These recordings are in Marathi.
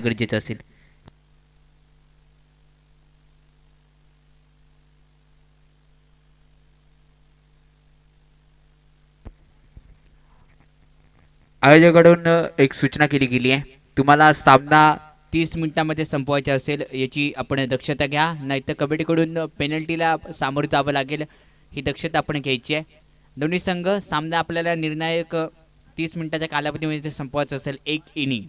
गरजेचं असेल. आयोजकाकडून एक सूचना केली गेली आहे, तुम्हाला सामना 30 मिनिटांमध्ये संपवायचा असेल याची आपण दक्षता घ्या, नाहीतर कबड्डीकडून पेनल्टीला सामोरं जावं लागेल, ही दक्षता आपण घ्यायची आहे. दोन्ही संघ सामना आपल्याला निर्णायक 30 मिनिटाच्या कालावधीमध्ये संपवायचा असेल, एक इनिंग.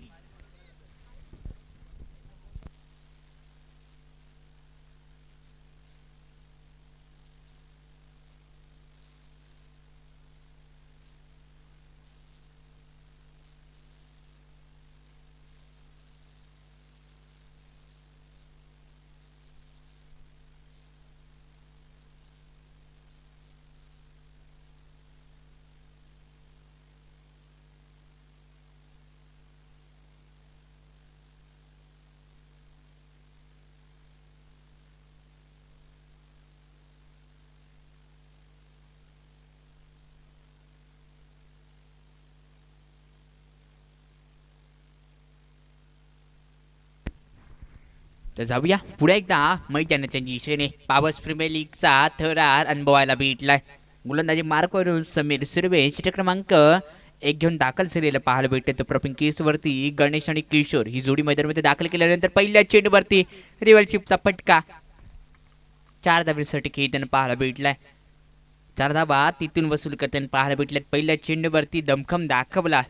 तर जाऊया पुढे एकदा मैदानाच्या दिशेने. पावस प्रीमियर लीगचा थरार अनुभवायला भेटलाय. गोलंदाजी मार्कवरून समीर सुर्वे षटक क्रमांक एक घेऊन दाखल झालेलं पाहायला भेटते. तर प्रवीण केसवरती गणेश आणि किशोर ही जोडी मैदानामध्ये दाखल केल्यानंतर पहिल्या चेंडूवरती रिव्हर्सशिपचा फटका 4 धावेसाठी खेळताना पाहायला भेटलाय. 4 धावा तिथून वसूल करताना पाहायला भेटल्यात. पहिल्या चेंडूवरती दमखम दाखवला.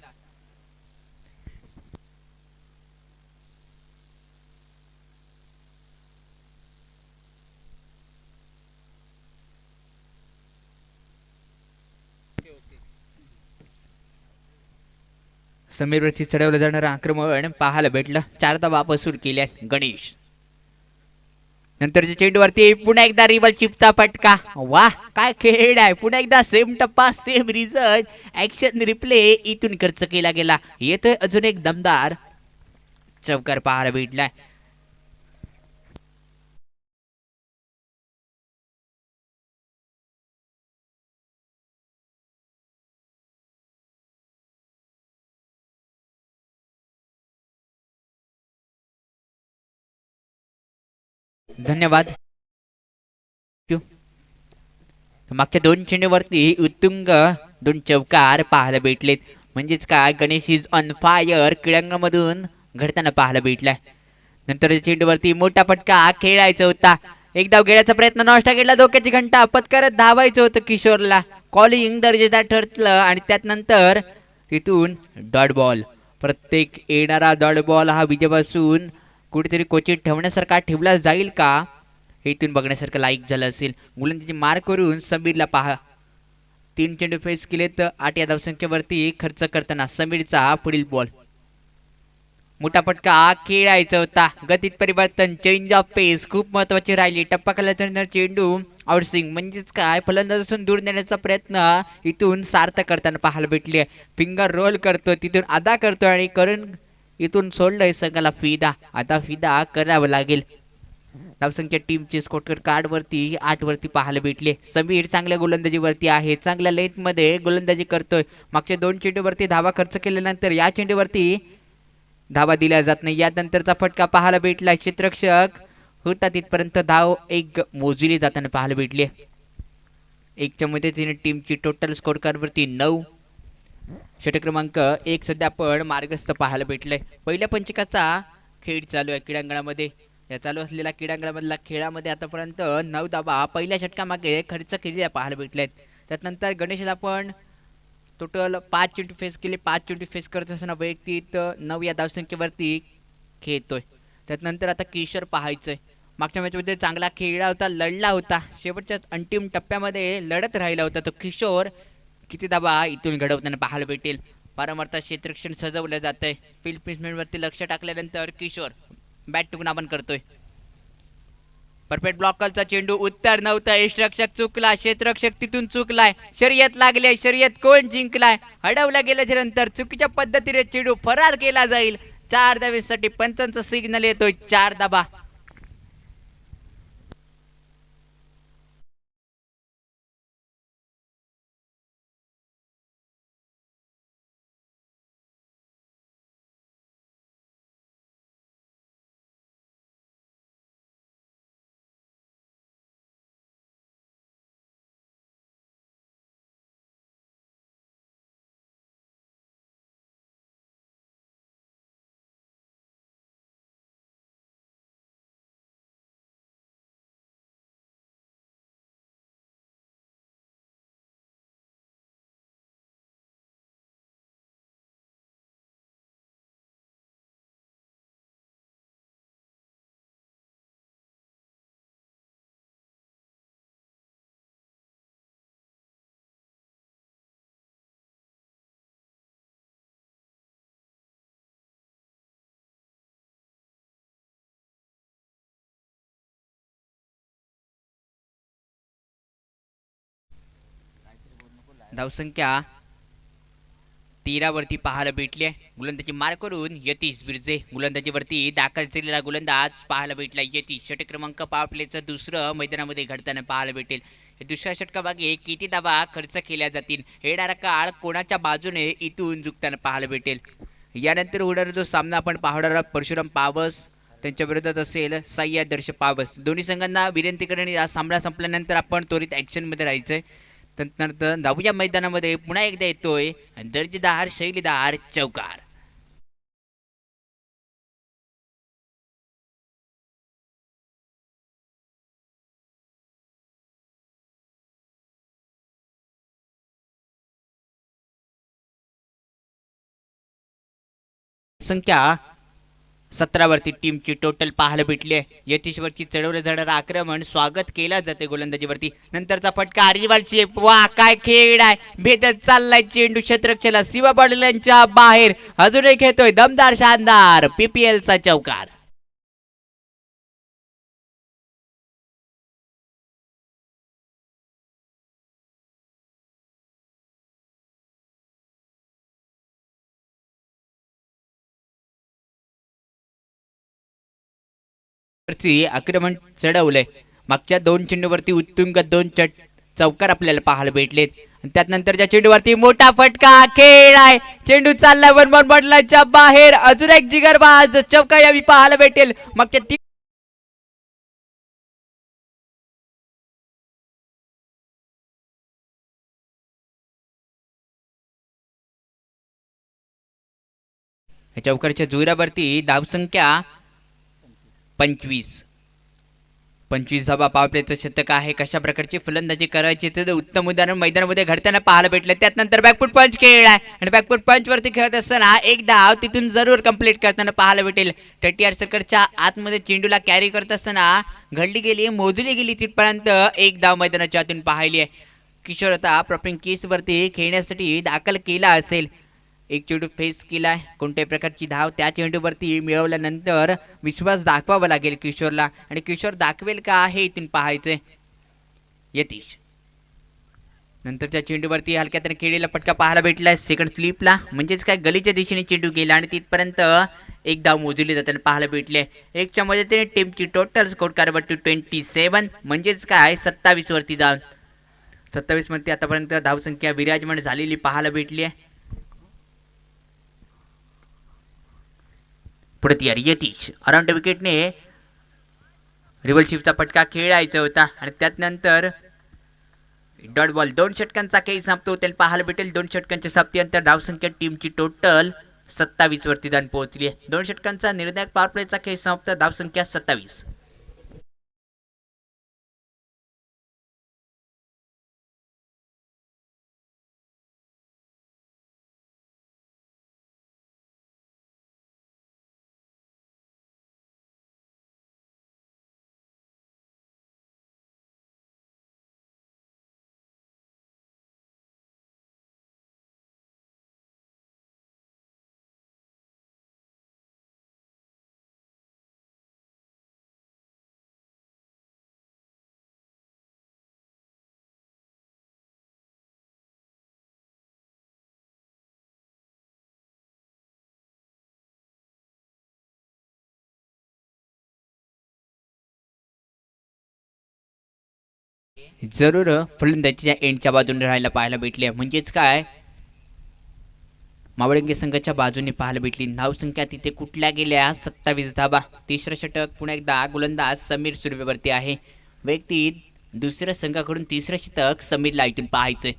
समीरवरती चढवलं जाणारं आक्रमण पाहायला भेटलं. 4 धावा वसूल केल्यात गणेश. नंतरच्या चेंडूवरती पुन्हा एकदा रिबल चिपचा फटका. वाह काय खेळ आहे. पुन्हा एकदा सेम टप्पा सेम रिझल्ट. ऍक्शन रिप्ले इथून खर्च केला गेला. येतोय अजून एक दमदार चौकार पाहायला भेटलाय. धन्यवाद. मागच्या 2 चेंडूवरती उत्तुंग 2 चौकार पाहायला भेटलेत. म्हणजेच काय गणेश इज ऑन फायर क्रीडांगणामधून घडताना पाहायला भेटलाय. नंतर चेंडूवरती मोठा फटका खेळायचा होता. एक धाव घेण्याचा प्रयत्न नष्ट केला. धोक्याची घंटा पत्करत धावायचं होतं किशोरला. कॉलिंग दर्जेदार ठरलं आणि त्यात नंतर तिथून डॉट बॉल. प्रत्येक येणारा डॉट बॉल हा विजयापासून कुठेतरी कोचित ठेवण्यासारखा ठेवला जाईल का, हे इथून बघण्यासारखं लाईक झालं असेल. गोलंदाजी मार्क करून समीरला पहा. 3 चेंडू फेस केले तर 8 या धावसंख्येवरती खर्च करताना समीरचा पुढील बॉल. मोठा फटका खेळायचा होता. गतीत परिवर्तन चेंज ऑफ पेस खूप महत्वाची राहिली. टप्पा खाल्यानंतर चेंडू आउटस्विंग म्हणजेच काय फलंदाजापासून दूर नेण्याचा प्रयत्न इथून सार्थ करताना पाहायला भेटले. फिंगर रोल करतो तिथून अदा करतो आणि करून इथून सोडलंय संघाला फिदा. आता फिदा करावं लागेल. धावसंख्या टीमचे स्कोर कार्डवरती 8 वरती पाहायला भेटले. समीर चांगल्या गोलंदाजीवरती आहे. चांगल्या लेंथमध्ये गोलंदाजी करतोय. मागच्या 2 चेंडूवरती धावा खर्च केल्यानंतर या चेंडूवरती धावा दिल्या जात नाही. यानंतरचा फटका पाहायला भेटला. क्षेत्ररक्षक होता तिथपर्यंत धाव एक मोजली जाताना पाहायला भेटली. एकच्या मदतीने टीमची टोटल स्कोर कार्डवरती 9. षटक क्रमांक 1 सध्या आपण मार्गस्थ पाहायला भेटलंय. पहिल्या पंचकाचा खेळ चालू आहे क्रीडांगणामध्ये. या चालू असलेल्या क्रीडांगणामधल्या खेळामध्ये आतापर्यंत 9 धावा पहिल्या षटकामागे खर्च केलेल्या पाहायला भेटल्यात. त्यानंतर गणेशला आपण टोटल 5 चेंडू फेस केले. 5 चेंडू फेस करत असताना वैयक्तिक 9 या धावसंख्येवरती खेळतोय. त्यानंतर आता किशोर पाहायचंय. मागच्या मॅचमध्ये चांगला खेळला होता, लढला होता, शेवटच्या अंतिम टप्प्यामध्ये लढत राहिला होता. तो किशोर किती धावा इथून घडवताना पाहायला भेटेल. वारंवार क्षेत्ररक्षण सजवलं जातंय. फील्ड प्लेसमेंटवरती लक्ष टाकल्यानंतर किशोर बॅट टुकून आपण करतोय. परफेक्ट ब्लॉकरचा चेंडू उत्तर नव्हतं. यष्टरक्षक चुकला. क्षेत्ररक्षक तिथून चुकलाय. शर्यत लागली. शर्यत कोण जिंकलाय हडवल्या गेल्याच्या नंतर चुकीच्या पद्धतीने चेंडू फरार केला जाईल. 4 धावेसाठी पंचांचा सिग्नल येतोय. 4 धावा. धावसंख्या 13 वरती पाहायला भेटली आहे. गोलंदाजी मार करून यतीश बिरजे गोलंदाजीवरती दाखल झालेला गोलंदाज पाहायला भेटला. यतीश षटक क्रमांक पॉवर प्लेचं दुसरं मैदानामध्ये घडताना पाहायला भेटेल. दुसऱ्या षटकामागे किती धावा खर्च केल्या जातील, येणारा काळ कोणाच्या बाजूने इथून झुकताना पाहायला भेटेल. यानंतर होणारा जो सामना आपण पाहणार आहोत परशुराम पावस त्यांच्या विरोधात असेल साई आदर्श पावस. दोन्ही संघांना विनंती करणे या सामना संपल्यानंतर आपण त्वरित ॲक्शनमध्ये राहायचंय. त्यानंतर धावूया मैदानामध्ये पुन्हा एकदा येतोय दर्जेदार शैलीदार चौकार. संख्या 17 वरती टीमची टोटल पाहायला भेटली आहे. यतीशवरती चढवलं जाणारं आक्रमण स्वागत केला जाते गोलंदाजीवरती. नंतरचा फटका रिवालची वा काय खेळ आहे, भेदत चाललाय चेंडू क्षेत्ररक्षणाला सीमा पाटीलांच्या बाहेर. अजून एक येतोय दमदार शानदार पीपीएलचा चौकार. आक्रमण चढवलंय. मागच्या 2 चेंडूवरती उत्तुंग 2 चौकार आपल्याला पाहायला भेटलेत. त्यानंतरच्या चेंडूवरती मोठा फटका खेळ आहे, चेंडू चाललाय वन बॉटलाच्या बाहेर. अजून एक जिगरबाज चौका यावी पाहायला भेटेल. मागच्या चौकारच्या जोरावरती धावसंख्या 25 धावा पॉवर प्लेचं शतक आहे. कशा प्रकारची फलंदाजी करायची ते उत्तम उदाहरण मैदानामध्ये घडताना पाहायला भेटलं. त्यानंतर बॅकफूट पंच खेळ आहे आणि बॅकफूट पंच वरती खेळत असताना एक धाव तिथून जरूर कंप्लीट करताना पाहायला भेटेल. 30 सर्कलच्या आतमध्ये चेंडूला कॅरी करत असताना घडली गेली मोजली गेली तिथपर्यंत एक धाव मैदानाच्या आतून पाहिली आहे. किशोर आता प्रॉपिंग केसवरती खेळण्यासाठी दाखल केला असेल. एक चेंडू फेस केलाय, कोणत्याही प्रकारची धाव त्या चेंडूवरती मिळवल्यानंतर विश्वास दाखवावा लागेल किशोरला आणि किशोर दाखवेल का हे इथून पाहायचंय. यतीश नंतरच्या चेंडूवरती हलक्यात खेळलेला फटका पाहायला भेटलाय सेकंड स्लिपला, म्हणजेच काय गलीच्या दिशेने चेंडू गेला आणि तिथपर्यंत एक धाव मोजली जाताना पाहायला भेटले. एकच्या मदतीने टीमची टोटल स्कोर कारवरती 27 म्हणजेच काय 27 वरती जाऊन 27 मध्ये आतापर्यंत धावसंख्या विराजमान झालेली पाहायला भेटली आहे. पुढे तयारी यतीश अराउंड विकेटने रिव्हल शिफ्टचा फटका खेळायचा होता आणि त्यानंतर डॉट बॉल 2 षटकांचा खेळ संपतो. त्याला पाहायला भेटेल 2 षटकांच्या सामन्यानंतर धावसंख्या टीमची टोटल 27 वरती जाऊन पोहोचली आहे. 2 षटकांचा निर्णायक पॉवर प्लेचा खेळ संपता धावसंख्या 27. जरूर फलंदाजीच्या एंडच्या बाजूने राहायला पाहायला भेटले, म्हणजेच काय मावळंगे संघाच्या बाजूने पाहायला भेटली. धावसंख्या तिथे कुठल्या गेल्या 27 धावा. तिसरं षटक पुन्हा एकदा गोलंदाज समीर सुर्वेवरती आहे. व्यक्ती दुसऱ्या संघाकडून तिसरं षटक समीरला इथून पाहायचंय.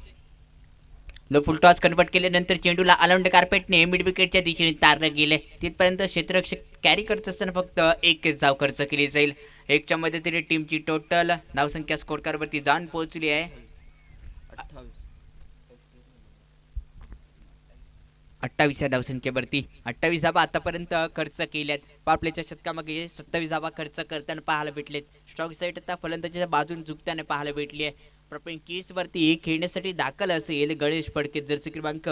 लो फुल टॉस कन्वर्ट केल्यानंतर चेंडूला अलाउंड कार्पेटने मिड विकेटच्या दिशेने तारलं गेले. तिथपर्यंत क्षेत्ररक्षक कॅरी करत असताना फक्त एकच धाव खर्च केली जाईल. एकच्या मदतीने टीमची टोटल धावसंख्या स्कोर कार्डवरती जाऊन पोहोचली आहे 28 या धावसंख्येवरती. 28 धावा आतापर्यंत खर्च केल्यात. पॉवर प्लेच्या शतकामागे 27 धावा खर्च करताना पाहायला भेटलेत. स्ट्रॉक साईड आता फलंदाजीच्या बाजून झुकताना पाहायला भेटली आहे. प्रॉपर केसवरती खेळण्यासाठी दाखल असेल गणेश फडके जर्सी क्रमांक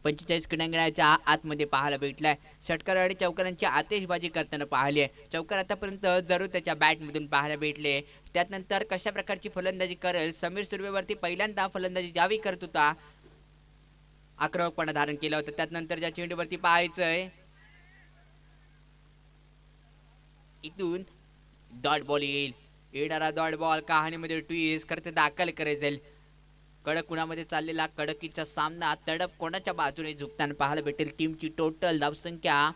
45 क्रीडांगणाच्या आतमध्ये पाहायला भेटलाय. षटकार आणि चौकारांची आतिषबाजी करताना पाहिली आहे. चौकार आतापर्यंत जरूर त्याच्या बॅटमधून पाहायला भेटले. त्यानंतर कशा प्रकारची फलंदाजी करेल, समीर सुर्वेवरती पहिल्यांदा फलंदाजी ज्यावेळी करत होता आक्रमकपणा धारण केला होता. त्यानंतरच्या चेंडूवरती पाहायचंय इथून डॉट बॉल येईल. येणारा डॉट बॉल कहाणीमध्ये ट्विस्ट करते दाखल करायचे. कडक कुणामध्ये चाललेला कडकीचा सामना तडप कोणाच्या बाजूने झुकताना पाहायला भेटेल. टीमची टोटल धावसंख्या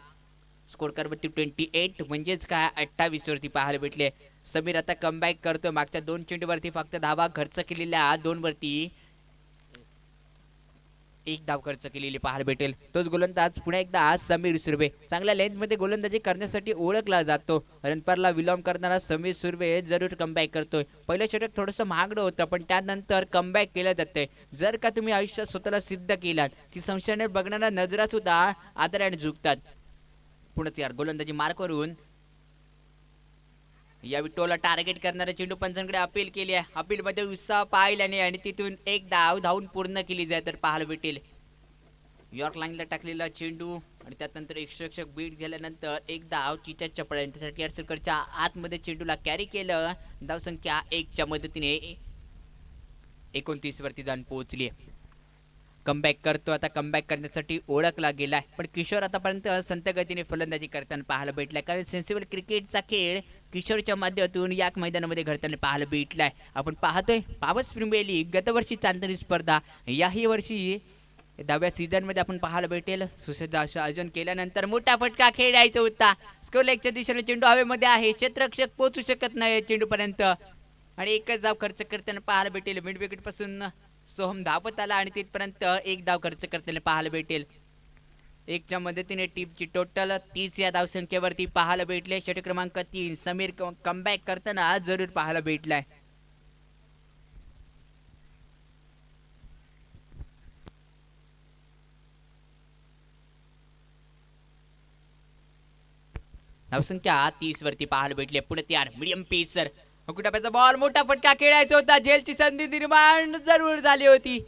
स्कोर वरती 28 म्हणजेच काय 28 वरती पाहायला भेटले. समीर आता कमबॅक करतो. मागच्या 2 चेंडूवरती फक्त धावा खर्च केलेल्या 2 वरती 1 धाव खर्च केलेली पाहायला भेटेल. तोच गोलंदाज पुन्हा एकदा समीर सुर्वे. चांगल्या लेंथ मध्ये गोलंदाजी करण्यासाठी ओळखला जातो. रनपरला विलंब करणारा समीर सुर्वे जरूर कमबॅक करतोय. पहिलं षटक थोडंसं महागडं होतं पण त्यानंतर कमबॅक केलं जातंय. जर का तुम्ही आयुष्यात स्वतःला सिद्ध केलात की संशयाने बघणारा नजरा सुद्धा आदराने झुकतात. पुढेच यार गोलंदाजी मार्क करून या विटोला टार्गेट करणाऱ्या चेंडू पंचांकडे अपील केली आहे. अपील मध्ये उत्साह पाहिल्याने आणि तिथून 1 धाव धावून पूर्ण केली जाय तर पाहायला भेटेल. यॉर्क लाईनला टाकलेला चेंडू आणि त्यानंतर एक बीट झाल्यानंतर 1 धाव चिच्या चपळ्याने त्यासाठी सर्कलच्या आतमध्ये चेंडूला कॅरी केलं. धावसंख्या 1 च्या मदतीने 29 वरती जाऊन पोहोचली. कमबॅक करतो. आता कमबॅक करण्यासाठी ओळखला गेलाय पण किशोर आतापर्यंत संत गतीने फलंदाजी करताना पाहायला भेटलाय. कारण सेन्सिबल क्रिकेटचा खेळ किशोरच्या माध्यमातून या मैदानामध्ये घडताना पाहायला भेटलाय. आपण पाहतोय पावस प्रीमियर लीग गतवर्षी चांदणी स्पर्धा याही वर्षी 10व्या सीझन मध्ये आपण पाहायला भेटेल. सुसज्ज असं आयोजन केल्यानंतर मोठा फटका खेळायचा होता. स्कोर लेगच्या दिशेने चेंडू हवेमध्ये आहे. क्षेत्ररक्षक पोहोचू शकत नाही चेंडू पर्यंत आणि एकच धाव खर्च करताना पाहायला भेटेल. मिड विकेट पासून सोहम धावत आला आणि तिथपर्यंत 1 धाव खर्च करताना पाहायला भेटेल. 1 च्या मदतीने टीमची टोटल 30 या धावसंख्येवरती पाहायला भेटले. षटक क्रमांक 3 समीर कमबॅक करताना जरूर पाहायला भेटलाय. धावसंख्या 30 वरती पाहायला भेटले. पुढे तयार मीडियम पेसर कुटाप्याचा बॉल मोठा फटका खेळायचा होता. झेलची संधी निर्माण जरूर झाली होती.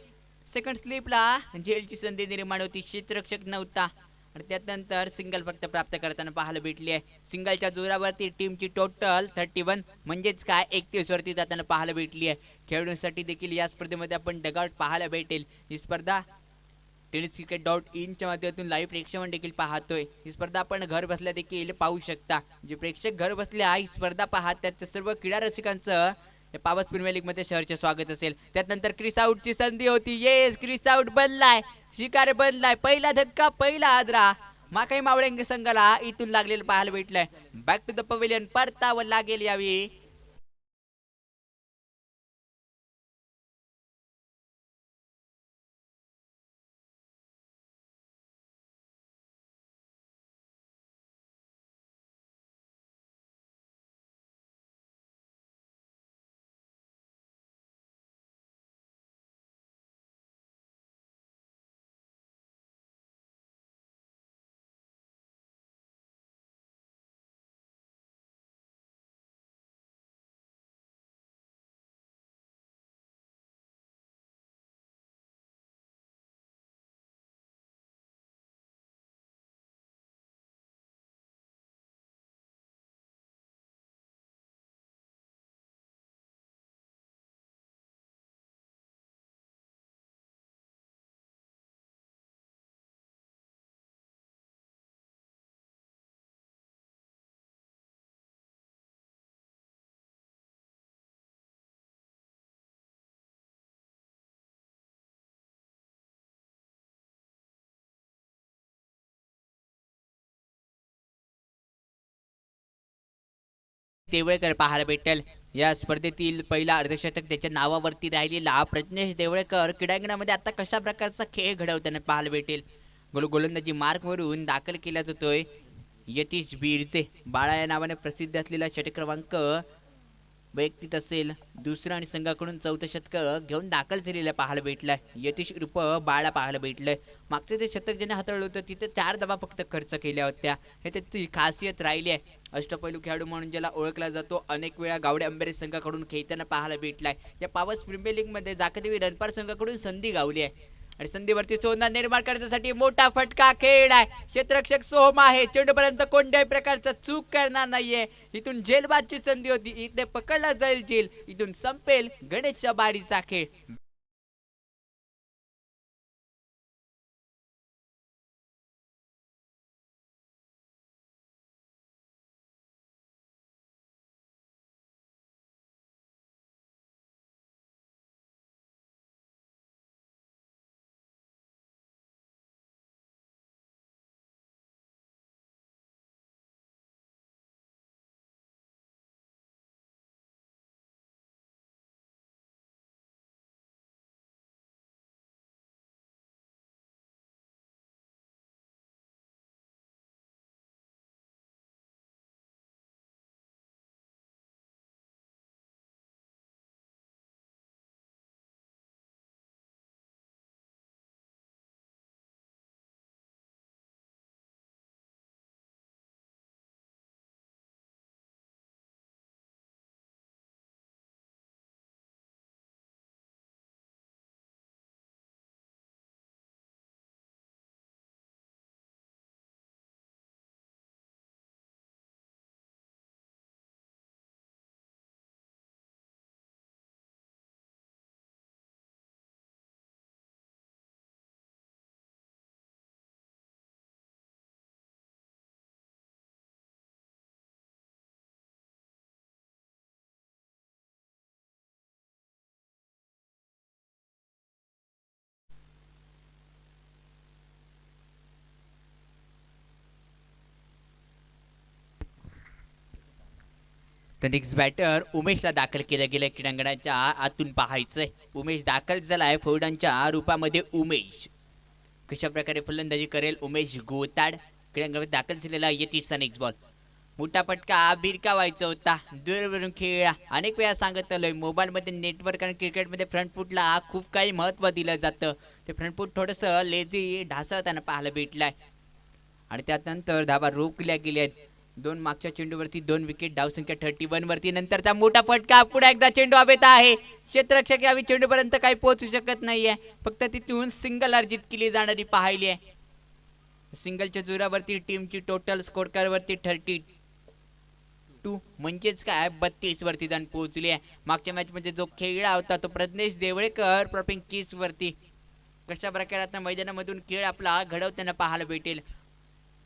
सेकंड स्लिपला झेलची संधी निर्माण होती. क्षेत्ररक्षक नव्हता आणि त्यानंतर सिंगल फक्त प्राप्त करताना पाहायला भेटली आहे. सिंगलच्या जोरावरती टीमची टोटल 31 म्हणजेच काय 31 वरती जाताना पाहायला भेटली आहे. खेळाडूंसाठी देखील या स्पर्धेमध्ये आपण डगआउट पाहायला भेटेल. ही स्पर्धा tenniscricket.in च्या माध्यमातून लाईव्ह प्रेक्षण देखील पाहतोय. ही स्पर्धा आपण घर बसल्या देखील पाहू शकता. जे प्रेक्षक घर बसल्या ही स्पर्धा पाहतात त्या सर्व क्रीडा रसिकांचं पावस प्रीमियर लीग मध्ये शहरचे स्वागत असेल. त्यानंतर क्रिस आउटची संधी होती. येस क्रिस आउट बनलाय. शिकार बनलाय. पहिला धक्का पहिला आदरा माकाई मावळेंगे संघाला इथून लागलेलं पाहायला भेटलंय. बॅक टू द पवेलियन परतावं लागेल यावेळी. देवळकर पाहायला भेटेल. या स्पर्धेतील पहिला अर्धशतक त्याच्या नावावरती राहिलेला प्रज्ञेश देवळकर क्रीडांगणामध्ये आता कशा प्रकारचा खेळ घडवताना पाहायला भेटेल. गोलंदाजी मार्क वरून दाखल केला जातोय. यतीश बिरचे बाळा या नावाने प्रसिद्ध असलेला षटक क्रमांक वैयक्तिक असेल. दुसरं आणि संघाकडून 4थं शतक घेऊन दाखल झालेला पाहायला भेटलाय. यतीश उर्फ बाळा पाहायला भेटलंय. मागचं ते शतक ज्याने हाताळलं होतं तिथे 4 धावा फक्त खर्च केल्या होत्या. हे त्याची खासियत राहिली आहे. अष्टपैलू खेळाडू म्हणून ज्याला ओळखला जातो. अनेक वेळा गावडे अंबेरी संघाकडून खेळताना पाहायला भेटलाय. या पावस प्रीमियर लीग मध्ये जाकदेवी रणपार संघाकडून संधी गावली आहे आणि संधीवरती सोना निर्माण करण्यासाठी मोठा फटका खेळलाय. क्षेत्ररक्षक सोहम आहे. चेंडूपर्यंत कोणत्याही प्रकारचा चूक करणार नाहीये. इथून झेलबादची संधी होती. इथे पकडला जाईल झेल. इथून संपेल गणेशच्या बारीचा खेळ. तर नेक्स्ट बॅटर उमेशला दाखल केलं गेलं क्रीडांगणाच्या आतून पाहायचंय. उमेश दाखल झालाय फौडांच्या रूपामध्ये. उमेश कशा प्रकारे फलंदाजी करेल. उमेश गोताड क्रीडांगणामध्ये दाखल झालेला. यतीशचा नेक्स्ट बॉल. मोठा फटका भिरकावायचा होता. दूरवरून खेळा. अनेक वेळा सांगत आलोय मोबाईलमध्ये नेटवर्क आणि क्रिकेटमध्ये फ्रंट फूटला खूप काही महत्त्व दिलं जातं. ते फ्रंट फूट थोडंसं लेझी ढासळताना पाहायला भेटलाय आणि त्यानंतर धावा रोखल्या गेल्यात. दोन मागच्या चेंडूवरती 2 विकेट. धावसंख्या 31 वरती. नंतरचा मोठा फटका. पुढे एकदा चेंडू हवेत आहे. क्षेत्ररक्षक यावी चेंडूपर्यंत काही पोहोचू शकत नाहीये. फक्त तिथून सिंगल अर्जित केली जाणारी पाहिली आहे. सिंगलच्या जोरावरती टीमची टोटल स्कोर वरती 32 म्हणजेच काय 32 वरती जाऊन पोहोचली आहे. मागच्या मॅच मध्ये जो खेळला होता तो प्रज्ञेश देवळेकर प्रॉपिंग किस वरती. कशा प्रकारे आता मैदानामधून खेळ आपला घडवताना पाहायला भेटेल.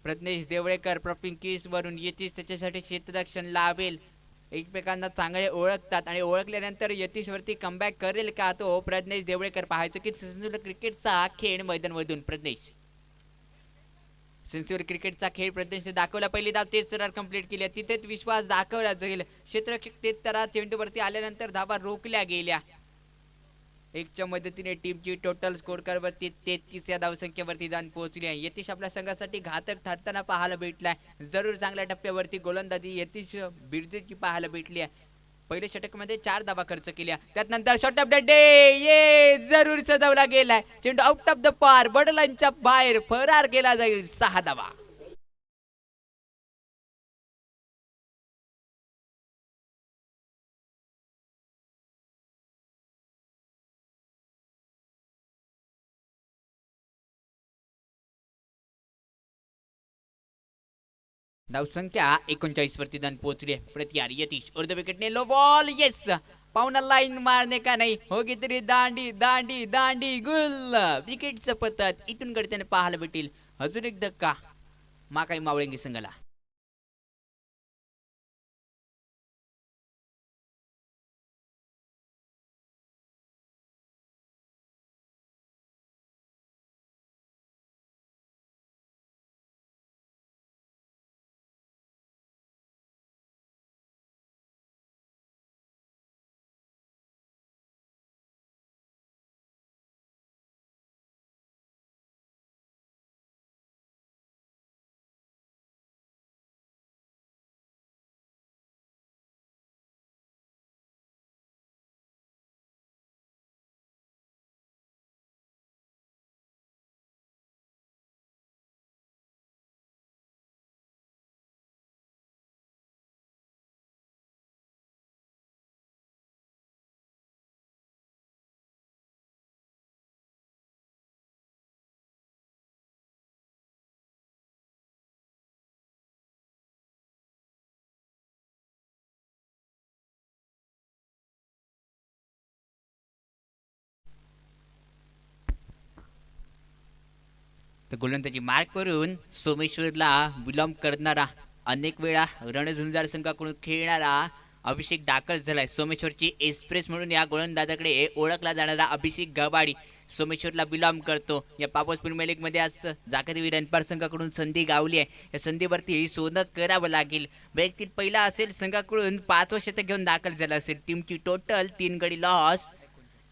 प्रज्ञेश देवळेकर प्रॉपिंग किस वरून यतीश त्याच्यासाठी क्षेत्ररक्षण लावेल. एकमेकांना चांगले ओळखतात आणि ओळखल्यानंतर यतीश वरती कमबॅक करेल का तो प्रज्ञेश देवळेकर. पाहायचं की क्रिकेटचा खेळ मैदानामधून प्रज्ञेश सेन्सिवर क्रिकेटचा खेळ प्रज्ञेशने दाखवला. पहिली धाव 13 रन कंप्लीट केली. तिथेच विश्वास दाखवला जाईल. क्षेत्ररक्षक 13 चेंडूवरती आल्यानंतर धावा रोखल्या गेल्या. एकच्या मदतीने टीमची टोटल स्कोर वरती 33 या धावसंख्येवरती जाऊन पोहोचली आहे. यतीश आपल्या संघासाठी घातक ठरताना पाहायला भेटलाय. जरूर चांगल्या टप्प्यावरती गोलंदाजी यतीश बिर्जेची पाहायला भेटली आहे. पहिल्या षटकामध्ये 4 धावा खर्च केल्या. त्यानंतर शॉट ऑफ द डे ये जरूर सजवला गेलाय. चेंडू आउट ऑफ द पार. बडलांच्या बाहेर फरार केला जाईल. 6 धावा. धावसंख्या 39 वरती जाऊन पोहोचली आहे. प्रत्यार यतीश अर्ध विकेटने लो बॉल. येस पाहुणा लाईन मारणे का नाही. हो गी तरी दांडी दांडी दांडी गुल. विकेटचं पतत इथून गडत्याने पाहायला भेटेल. अजून एक धक्का माकाई मावळेंगी संघाला. तर गोलंदाजी मार्क करून सोमेश्वरला विलंब करणारा अनेक वेळा रणझुंजार संघाकडून खेळणारा अभिषेक दाखल झालाय. सोमेश्वरची एक्सप्रेस म्हणून या गोलंदाजाकडे ओळखला जाणारा अभिषेक गवाडी सोमेश्वरला विलंब करतो. या पापोस प्रीमियर लीग मध्ये आज जागतिक रणपार संघाकडून संधी गावली आहे. या संधीवरती सोनं करावं लागेल. वैयक्तिक पहिला असेल संघाकडून 5वं शतक घेऊन दाखल झाला असेल. टीमची टोटल 3 गडी लॉस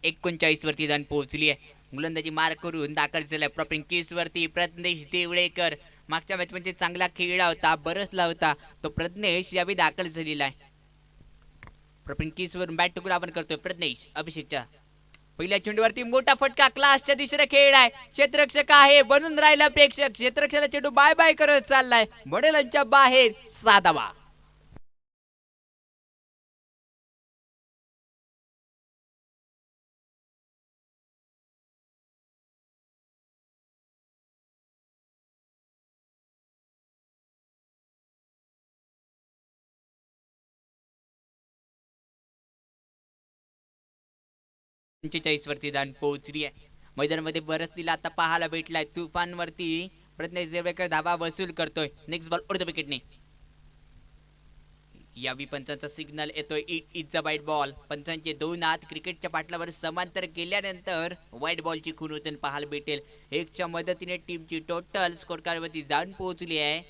39 वरती जाऊन पोहोचली आहे. गोलंदाजी मार करून दाखल झालाय प्रॉपिंग केस वरती प्रज्ञेश देवळेकर. मागच्या मॅच मध्ये चांगला खेळला होता. बरसला होता तो प्रज्ञेश यावेळी दाखल झालेला आहे. प्रॉपिंग केस वरून बॅट टुकड़ा आपण करतोय. प्रज्ञेश अभिषेकच्या पहिल्या चेंडूवरती मोठा फटका. क्लासच्या दिशेने खेळलाय. क्षेत्ररक्षक आहे बनून राहिला प्रेक्षक. क्षेत्ररक्षकाला चेंडू बाय बाय करत चाललाय. बडेलांच्या बाहेर 6 धावा. वरती जाऊन पोहोचली आहे. मैदानामध्ये बरसलीला आता पाहायला भेटलाय. तुफान वरती प्रज्ञेश देवळेकर धावा वसूल करतोय. नेक्स्ट बॉल अर्ध विकेटने. यावी पंचांचा सिग्नल येतोय. इट इज अ वाईट बॉल. पंचांचे 2 हात क्रिकेटच्या पाटलावर समांतर गेल्यानंतर वाईट बॉलची खून होताना पाहायला भेटेल. 1च्या मदतीने टीमची टोटल स्कोर वरती जाऊन पोहोचली आहे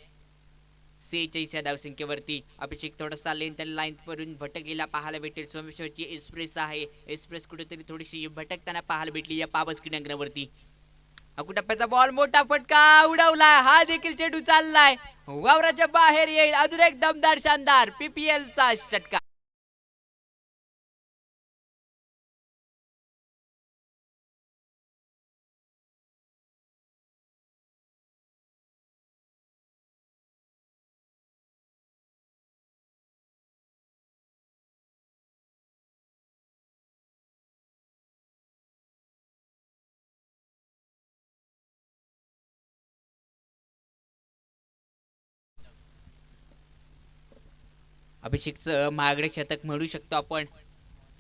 46 या धावसंख्येवरती अभिषेक थोडासा लाईन वरून भटकलेला पाहायला भेटेल. सोमेश्वरची एक्सप्रेस आहे, एक्सप्रेस कुठेतरी थोडीशी भटकताना पाहायला भेटली या पाबस क्रीडांगणावरती. टप्प्याचा बॉल मोठा फटका उडवलाय, हा देखील चेंडू चाललाय वावराच्या बाहेर येईल. अजून एक दमदार शानदार पीपीएल चा षटकार. अभिषेकचं महागडे शतक म्हणू शकतो आपण.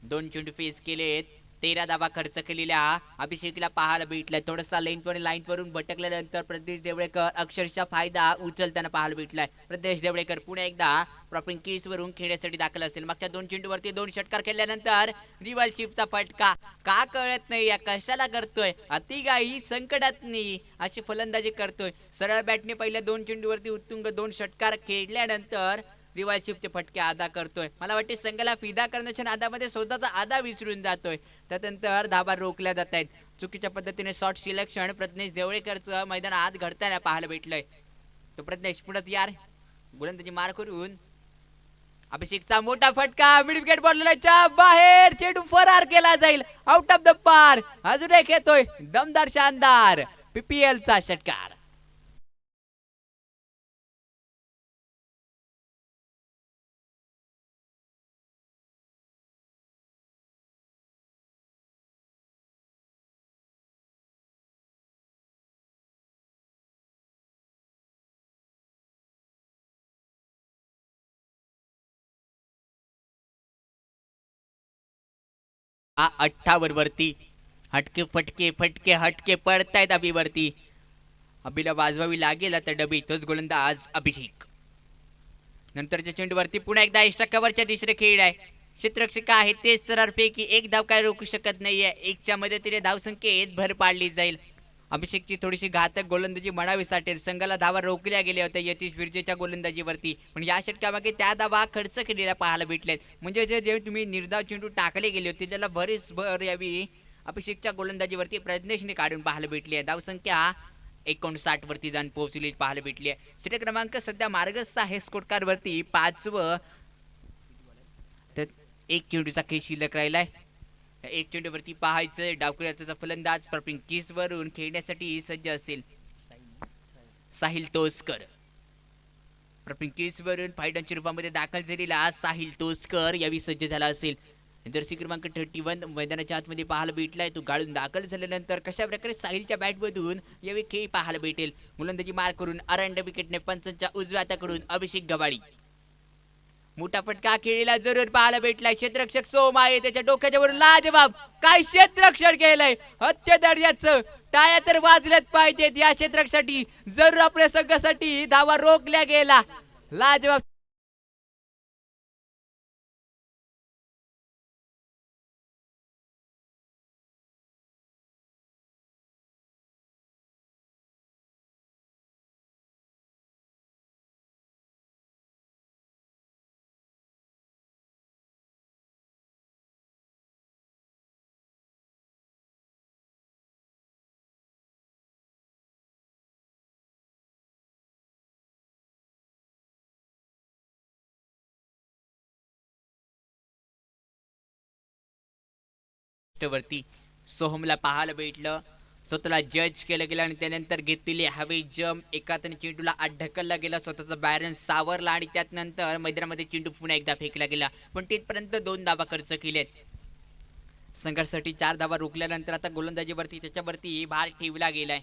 2 चेंडू फेस केलेत, 13 धावा खर्च केलेल्या अभिषेकला पाहायला भेटलाय. थोडासा लाईन वरून भटकल्यानंतर प्रदेश देवळेकर अक्षरशः फायदा उचलताना पाहायला भेटलाय. प्रदेश देवळेकर पुन्हा एकदा प्रॉपिंग केस वरून खेळण्यासाठी दाखल असेल. मागच्या 2 चेंडूवरती 2 षटकार केल्यानंतर रिवाल शिपचा फटका. का कळत नाही या कशाला करतोय, अतिगाई संकटात नाही अशी फलंदाजी करतोय. सरळ बॅटने पहिल्या 2 चेंडूवरती उत्तुंग 2 षटकार खेळल्यानंतर रिवालशिपचे फटके अदा करतोय. मला वाटते संघाला फिदा करण्याच्या नादामध्ये स्वतःचा आदा विसरून जातोय. त्यानंतर धाबा रोखल्या जात आहेत. चुकीच्या पद्धतीने शॉट सिलेक्शन प्रज्ञेश देवळेकरचं मैदानात घडताना पाहायला भेटलंय. तो प्रज्ञेश पुढे यार गोलंदाजी मार करून अभिषेकचा मोठा फटका मिड विकेट बॉलच्या बाहेर, चेंडू फरार केला जाईल आउट ऑफ द पार. अजून एक येतोय दमदार शानदार पीपीएल चा षटकार. हा 58 वरती हटके फटके फटके हटके पडतायत अभिवरती. अभिला वाजवावी लागेल आता डबी. तोच गोलंदाज अभिषेक. नंतरच्या चेंडूवरती पुन्हा एकदा एक्स्ट्रा कव्हरच्या तिसरे खेळ आहे. क्षेत्ररक्षक आहे तेच सरळपैकी एक धाव काय रोखू शकत नाहीये. एकच्या मदतीने धावसंख्येत भर पाडली जाईल. अभिषेकची थोडीशी घातक गोलंदाजी म्हणावी साठेल. संघाला धावा रोखल्या गेल्या होत्या यतीश बिर्जेच्या गोलंदाजीवरती, पण या षटकामागे त्या धावा खर्च केलेल्या पाहायला भेटल्यात. म्हणजे जे तुम्ही निर्धाव चेंडू टाकले गेले होते त्याला बरीच भर यावी अभिषेकच्या गोलंदाजीवरती प्रज्ञेशने काढून पाहायला भेटली आहे. धावसंख्या 59 वरती जाऊन पोहोचली पाहायला भेटली आहे. षटक क्रमांक सध्या मार्गस्थ आहे स्कोरकार्ड वरती 5वं. तर एक चेंडूचा खेळ शिल्लक राहिलाय. एक चेंडूवरती पाहायचं डावखुऱ्याचा फलंदाज प्रॉपिंग किस वरून खेळण्यासाठी सज्ज असेल. साहिल तोसकर प्रॉपिंग किस वरून फायडांच्या रूपामध्ये दाखल झालेला साहिल तोसकर यावी सज्ज झाला असेल. जर्सी क्रमांक 31 मैदानाच्या आतमध्ये पाहायला भेटलाय. तो गाळून दाखल झाल्यानंतर कशा प्रकारे साहिलच्या बॅटमधून यावेळी खेळ पाहायला भेटेल. गोलंदाजी मार करून अरंड विकेटने पंचांच्या उजव्या हाताकडून अभिषेक गवाडी. मोठा फटका खेळीला जरूर पाहायला भेटलाय. क्षेत्ररक्षक सोम आहे त्याच्या डोक्याच्या वरून लाजवाब काय क्षेत्ररक्षण केलंय हत्या दर्जाचं. टाळ्या तर वाजल्याच पाहिजेत या क्षेत्ररक्षकासाठी. जरूर आपल्या संघासाठी धावा रोखल्या गेला. लाजवाब वरती सोहमला पाहायला भेटलं. स्वतःला जज केलं गेलं आणि त्यानंतर घेतलेली हवे जम्प एका चेंडूला आत ढकलला गेला. स्वतःचा बॅलन्स सावरला आणि त्यानंतर मैदानामध्ये चेंडू पुन्हा एकदा फेकला गेला. पण तिथपर्यंत 2 धावा खर्च केलेत. संघर्षासाठी 4 धावा रोखल्यानंतर आता गोलंदाजीवरती त्याच्यावरती भार ठेवला गेलाय.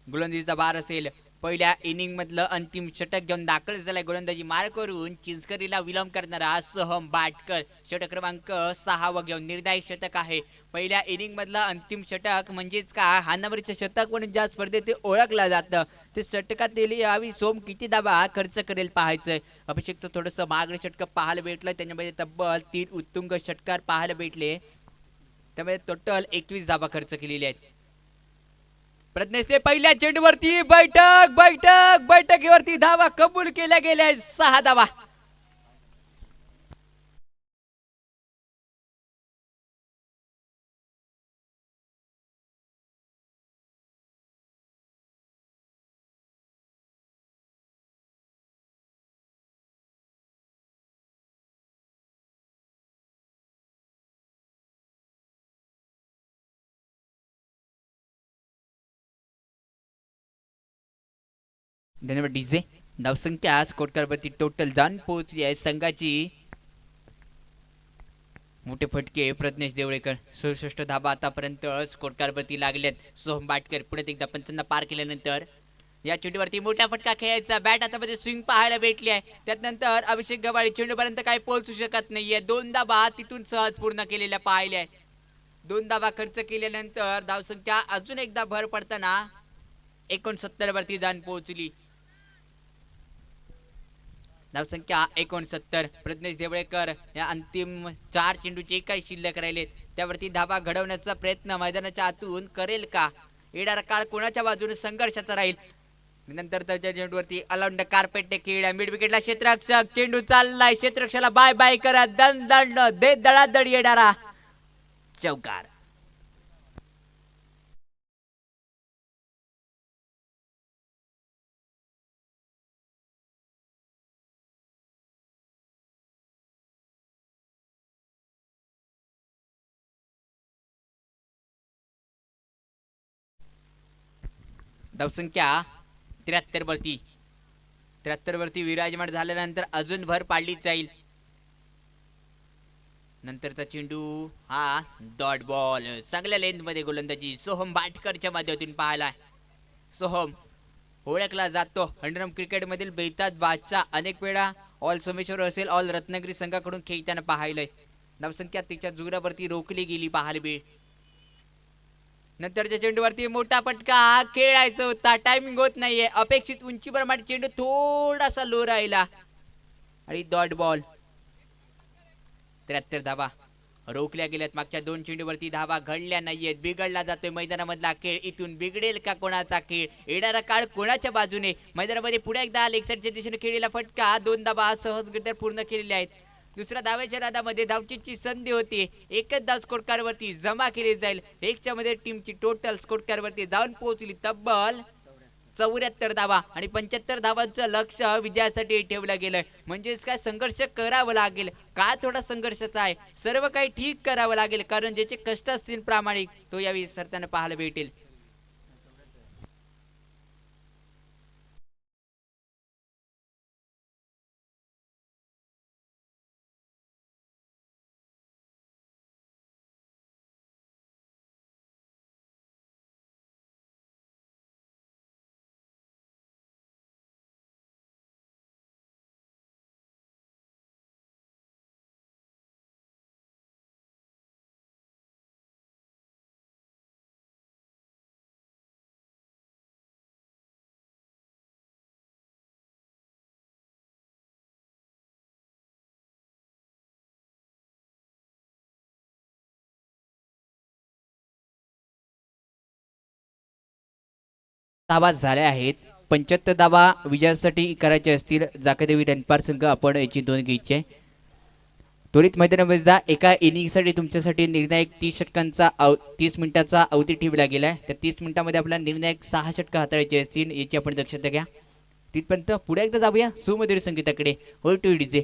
गोलंदाजीचा भार असेल. पहिल्या इनिंग मधलं अंतिम षटक घेऊन दाखल झालाय. गोलंदाजी मार करून चिंचकरीला विलंब करणारा सहम बाटकर षटक क्रमांक 6 घेऊन निर्णायक षटक आहे. पहिल्या इनिंग मधलं अंतिम षटक म्हणजेच का हानावरचं शतक म्हणून ज्या स्पर्धेत ओळखलं जातं ते षटकात यावी सोम किती धावा खर्च करेल पाहायचंय. अभिषेकचं थोडंसं मागणी षटक पाहायला भेटलं. त्याच्यामध्ये तब्बल 3 उत्तुंग षटकार पाहायला भेटले. त्यामुळे टोटल 21 धावा खर्च केलेल्या आहेत. प्रज्ञेशने पहिल्या चेंडूवरती बैठक बैठक बैठकीवरती धावा कबूल केल्या गेल्या 6 धावा. धन्यवाद डीजे. धावसंख्या स्कोरकारवरती टोटल जाऊन पोहोचली आहे संघाची. मोठे फटके प्रज्ञेश देवळेकर 67 धाबा आतापर्यंत स्कोरकारवरती लागलेत. सोहम बाटकर पुढे एकदा 55 पार केल्यानंतर या चेंडूवरती मोठा फटका खेळायचा. बॅट हातामध्ये स्विंग पाहायला भेटली आहे. त्यानंतर अभिषेक गवाळी चेंडूपर्यंत काही पोहोचू शकत नाहीये. 2 धाबा तिथून सहज पूर्ण केलेल्या पाहिल्या आहे. 2 धाबा खर्च केल्यानंतर धावसंख्या अजून एकदा भर पडताना 69 वरती जाऊन पोहोचली. धावसंख्या 69. प्रज्ञेश देवळेकर या अंतिम 4 चेंडूचे काही शिल्लक राहिलेत त्यावरती धाबा घडवण्याचा प्रयत्न मैदानाच्या आतून करेल का? येणारा काळ कोणाच्या बाजूने संघर्षाचा राहील? नंतर त्याच्या चेंडूवरती अलाउंड कार्पेट खेळ मिड विकेटला क्षेत्ररक्षक चेंडू चाललाय. क्षेत्ररक्षकाला बाय बाय करा. दंड दे दडादड येणारा चौकार. धावसंख्या 73 वरती 73 वरती विराजमान झाल्यानंतर अजून भर पाडली जाईल. नंतरचा चेंडू हा डॉट बॉल चांगल्या लेंथ मध्ये गोलंदाजी सोहम बाटकरच्या माध्यमातून पाहायला. सोहम ओळखला जातो हंडरम क्रिकेट मधील बेताज बादशाह. अनेक वेळा ऑल सोमेश्वर असेल ऑल रत्नागिरी संघाकडून खेळताना पाहिलंय. धावसंख्या तिच्या जोरावरती रोखली गेली पाहायला वेळ. नंतरच्या चेंडूवरती मोठा फटका खेळायचा होता. टायमिंग होत नाहीये. अपेक्षित उंचीप्रमाणे चेंडू थोडासा लो राहिला आणि डॉट बॉल. 73 धावा रोखल्या गेल्यात. मागच्या 2 चेंडूवरती धावा घडल्या नाहीयेत. बिघडला जातोय मैदानामधला खेळ. इथून बिघडेल का कोणाचा खेळ? येणारा काळ कोणाच्या बाजूने? मैदानामध्ये पुढे एकदा लेग साईडच्या दिशेने खेळलेला फटका 2 धावा सहजगत्या पूर्ण केलेल्या आहेत. दुसऱ्या धावेच्या नादामध्ये धावचीची संधी होती. एकच धाव स्कोरकारवरती जमा केली जाईल. एकच्या मध्ये टीमची टोटल स्कोरकारवरती जाऊन पोहोचली तब्बल 74 धावा आणि 75 धावांचं लक्ष विजयासाठी ठेवलं गेलं. म्हणजेच काय संघर्ष करावं लागेल. का थोडा संघर्षाचा आहे. सर्व काही ठीक करावं लागेल कारण ज्याचे कष्ट असतील प्रामाणिक तो यावेळी सरताना पाहायला भेटेल. धावा झाल्या आहेत. 75 धावा विजयासाठी करायचे असतील जाकेदेवी रणपार संघ आपण याची 2 घ्यायची. त्वरित मैदानामध्ये जा. एका इनिंगसाठी तुमच्यासाठी निर्णायक 30 षटकांचा 30 मिनिटाचा अवधी ठेवला गेलाय. त्या 30 मिनिटांमध्ये आपल्याला निर्णायक 6 षटक हाताळायचे असतील याची आपण दक्षता घ्या. तिथपर्यंत पुढे एकदा जाऊया सुमधुर संगीताकडे. होय टू डीजे.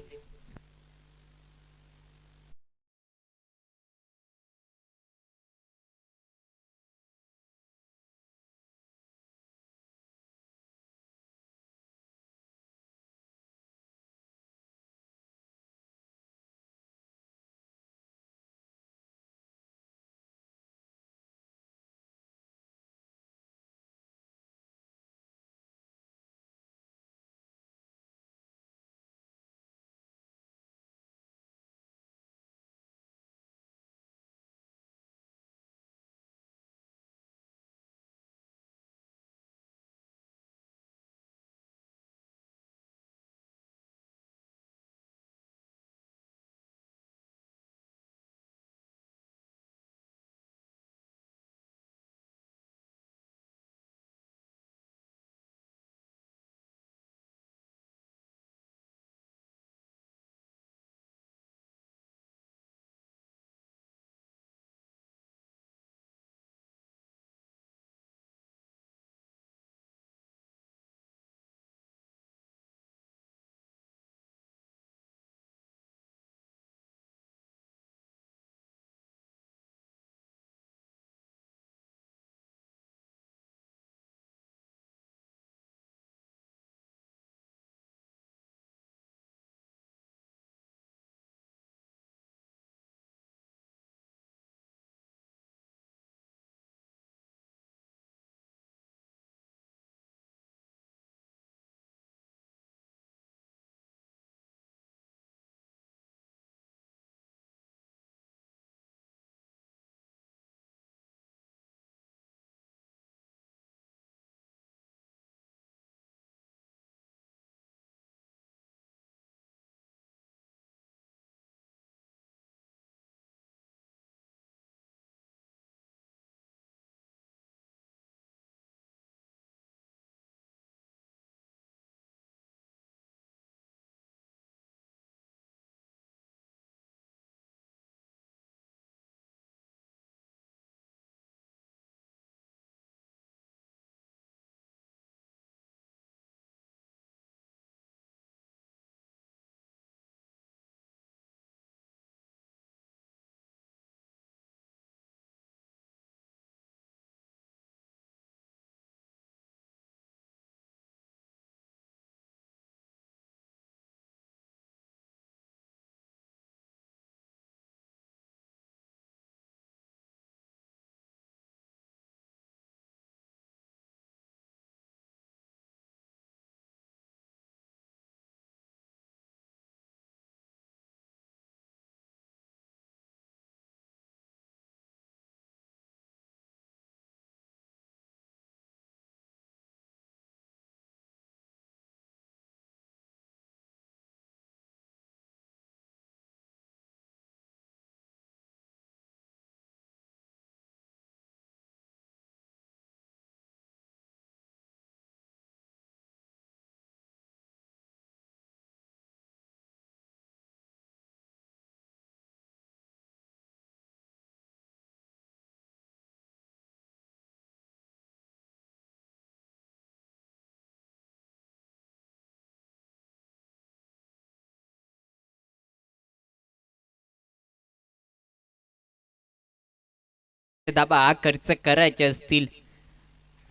धाबा खर्च करायचे असतील.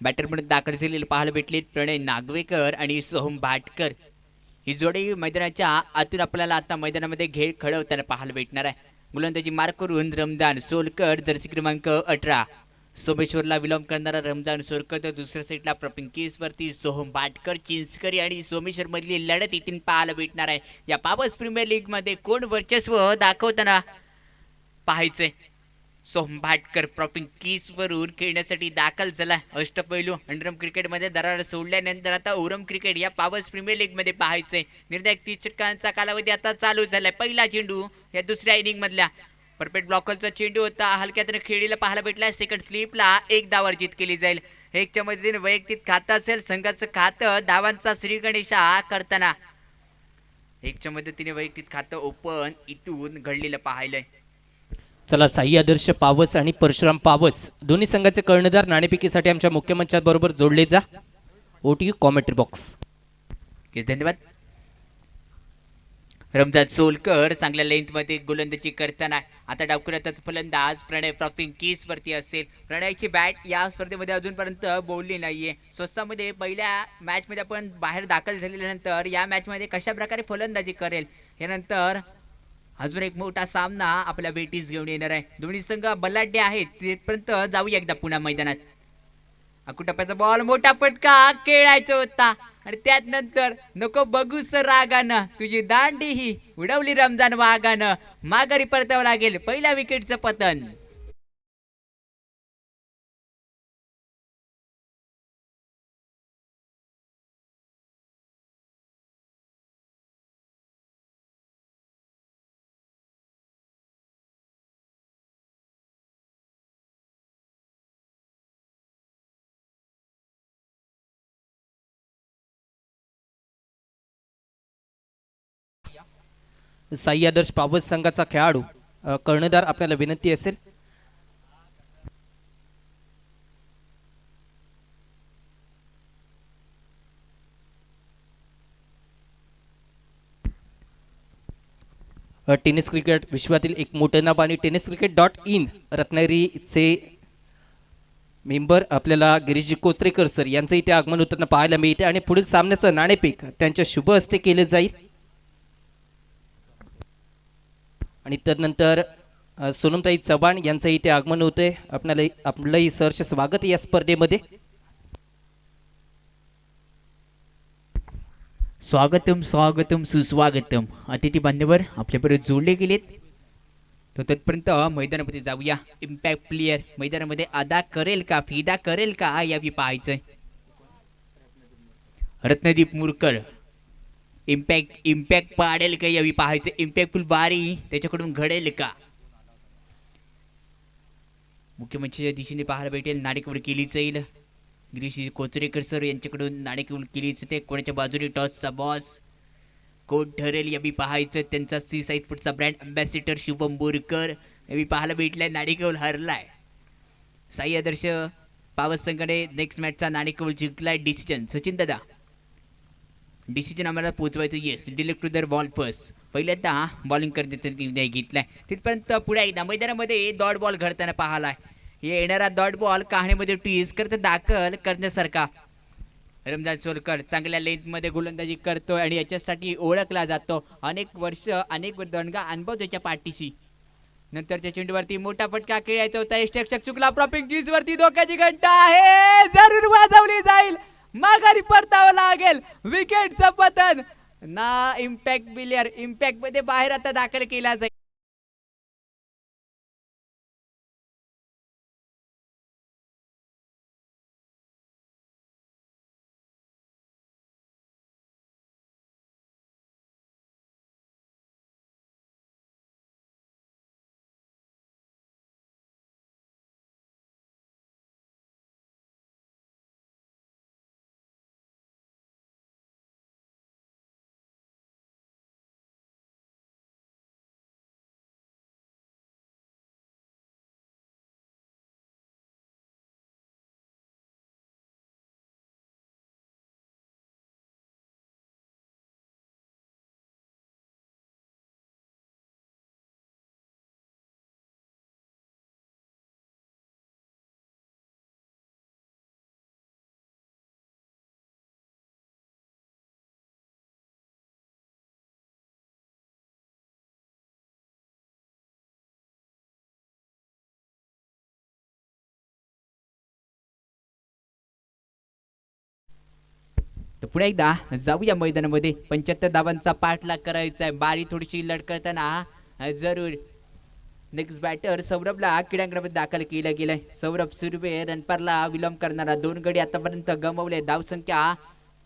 बॅटर म्हणून दाखल झालेले पाहायला भेटले प्रणय नागवेकर आणि सोहम भाटकर. ही जोडी मैदानाच्या आतून आपल्याला आता मैदानामध्ये खेळ खेळवताना पाहायला भेटणार आहे. गोलंदाजी मार्क करून रमदान सोलकर, जर्सी क्रमांक 18. सोमेश्वरला विलंब करणारा रमदान सोलकर, तर दुसऱ्या साईडला प्रपिंकीस वरती सोहम भाटकर. चिंचकरी आणि सोमेश्वर मधली लढत इथून पाहायला भेटणार आहे. या पावस प्रीमियर लीग मध्ये कोण वर्चस्व दाखवताना पाहायचंय. सोहम भाटकर प्रॉपिंग कीज वरून खेळण्यासाठी दाखल झाला. अष्टपैलू अंडरम क्रिकेटमध्ये दरार सोडल्यानंतर आता ओरम क्रिकेट या पावस प्रीमियर लीग मध्ये पाहायचंय. निर्णायक 30 षटकांचा कालावधी आता चालू झालाय. पहिला चेंडू या दुसऱ्या इनिंग मधल्या परफेक्ट ब्लॉकरचा चेंडू होता. हलक्यातून खेळीला पाहायला भेटला. सेकंड स्लिपला एक धाव अर्जित केली जाईल. एकच्या मदतीने वैयक्तिक खातं असेल संघाचं खातं धावांचा श्री गणेशा करताना. एकच्या मदतीने वैयक्तिक खातं ओपन इथून घडलेलं पाहायलंय. चला, साई आदर्श पावस आणि परशुराम पावस दोन्ही संघाचे कर्णधार नाणेफेकीसाठी आमच्या मुख्य मंचात बरोबर जोडले जा. ओटी कॉमेंट्री बॉक्स. धन्यवाद. रमजान सोलकर चांगल्या लेंथ मध्ये गोलंदाजी करताना आता डावखुऱ्यातच फलंदाज प्रणय फ्रॉकिंग कीस वरती असेल. प्रणयची बॅट या स्पर्धेमध्ये अजूनपर्यंत बोलली नाहीये. स्वस्तामध्ये पहिल्या मॅच मध्ये आपण बाहेर दाखल झाल्यानंतर या मॅच मध्ये कशा प्रकारे फलंदाजी करेल यानंतर अजून एक मोठा सामना आपल्या भेटीस घेऊन येणार आहे. दोन्ही संघ बलाढ्य आहेत. तिथपर्यंत जाऊया एकदा पुन्हा मैदानात. अकुटप्प्याचा बॉल मोठा फटका खेळायचा होता आणि त्यात नंतर नको बघूस रागानं तुझी दांडी ही उडवली रमजान वाघानं. माघारी परतावं लागेल. पहिल्या विकेटचं पतन. साई आदर्श पावस संघाचा खेळाडू कर्णधार आपल्याला विनंती असेल. टेनिस क्रिकेट विश्वातील एक मोठं नाव आणि टेनिस क्रिकेट .in रत्नागिरीचे मेंबर आपल्याला गिरीशजी कोत्रेकर सर यांचं इथे आगमन होताना पाहायला मिळते आणि पुढील सामन्याचं नाणेफेक त्यांच्या शुभ हस्ते केले जाईल. आणि त्यानंतर सोनमताई चव्हाण यांचं इथे आगमन होते. आपलंही सहर्ष स्वागत या स्पर्धेमध्ये. स्वागतम स्वागतम सुस्वागतम. अतिथी बांधवर आपल्याबरोबर जोडले गेलेत. तर तत्पर्यंत मैदानामध्ये जाऊया. इम्पॅक्ट प्लेयर मैदानामध्ये अदा करेल का फिदा करेल का यावी पाहायचंय. रत्नदीप मुरकर इम्पॅक्ट पाडेल का यावी पाहायचं. इम्पॅक्टफुल बारी त्याच्याकडून घडेल का. मुख्यमंत्र्यांच्या दिशेने पाहायला भेटेल. नाणेकवड केली जाईल. गिरीश कोचरेकर सर यांच्याकडून नाणेकवड केलीच ते. कोणाच्या बाजूने टॉसचा बॉस कोण ठरेल यावी पाहायचं. त्यांचा सी साईज फुटचा ब्रँड अँबॅसिडर शुभम बोरकर यावी पाहायला भेटलाय. नाणेकवल हरलाय. साई आदर्श पावस संघाने नेक्स्ट मॅचचा नाणेकवल जिंकलाय. डिसिजन सचिन दादा डिसिजन आम्हाला पोहोचवायचं. Yes elected to the ball first. पहिल्यांदा बॉलिंग करण्याचा निर्णय घेतलाय. तिथपर्यंत पुढे एकदा मैदानामध्ये डॉट बॉल घडताना पाहालाय. येणारा डॉट बॉल कहाणीमध्ये ट्विस्ट करत दाखल करण्यासारखा. रमजान सोलकर चांगल्या लेंथमध्ये गोलंदाजी करतो आणि याच्यासाठी ओळखला जातो. अनेक वर्ष अनेक दणगा अनुभव त्याच्या पाठीशी. नंतरच्या चेंडूवरती मोठा फटका खेळायचा होता. यष्टरक्षक चुकला. प्रॉपिंग कीज वरती धोक्याची घंटा आहे. जरूर वाजवली जाईल. माघारी परतावं लागेल. विकेटचं पतन ना. इम्पॅक्ट प्लेयर इम्पॅक्ट मध्ये बाहेर आता दाखल केला जाईल. तर पुन्हा एकदा जाऊया मैदानामध्ये 75 धावांचा पाठलाग करायचा आहे. बारी थोडीशी लढकळताना जरूर नेक्स्ट बॅटर सौरभला क्रीडांगणामध्ये दाखल केलं गेलंय. सौरभ सुर्वे रणपारला विलंब करणारा 2 गडी आतापर्यंत गमावले. धावसंख्या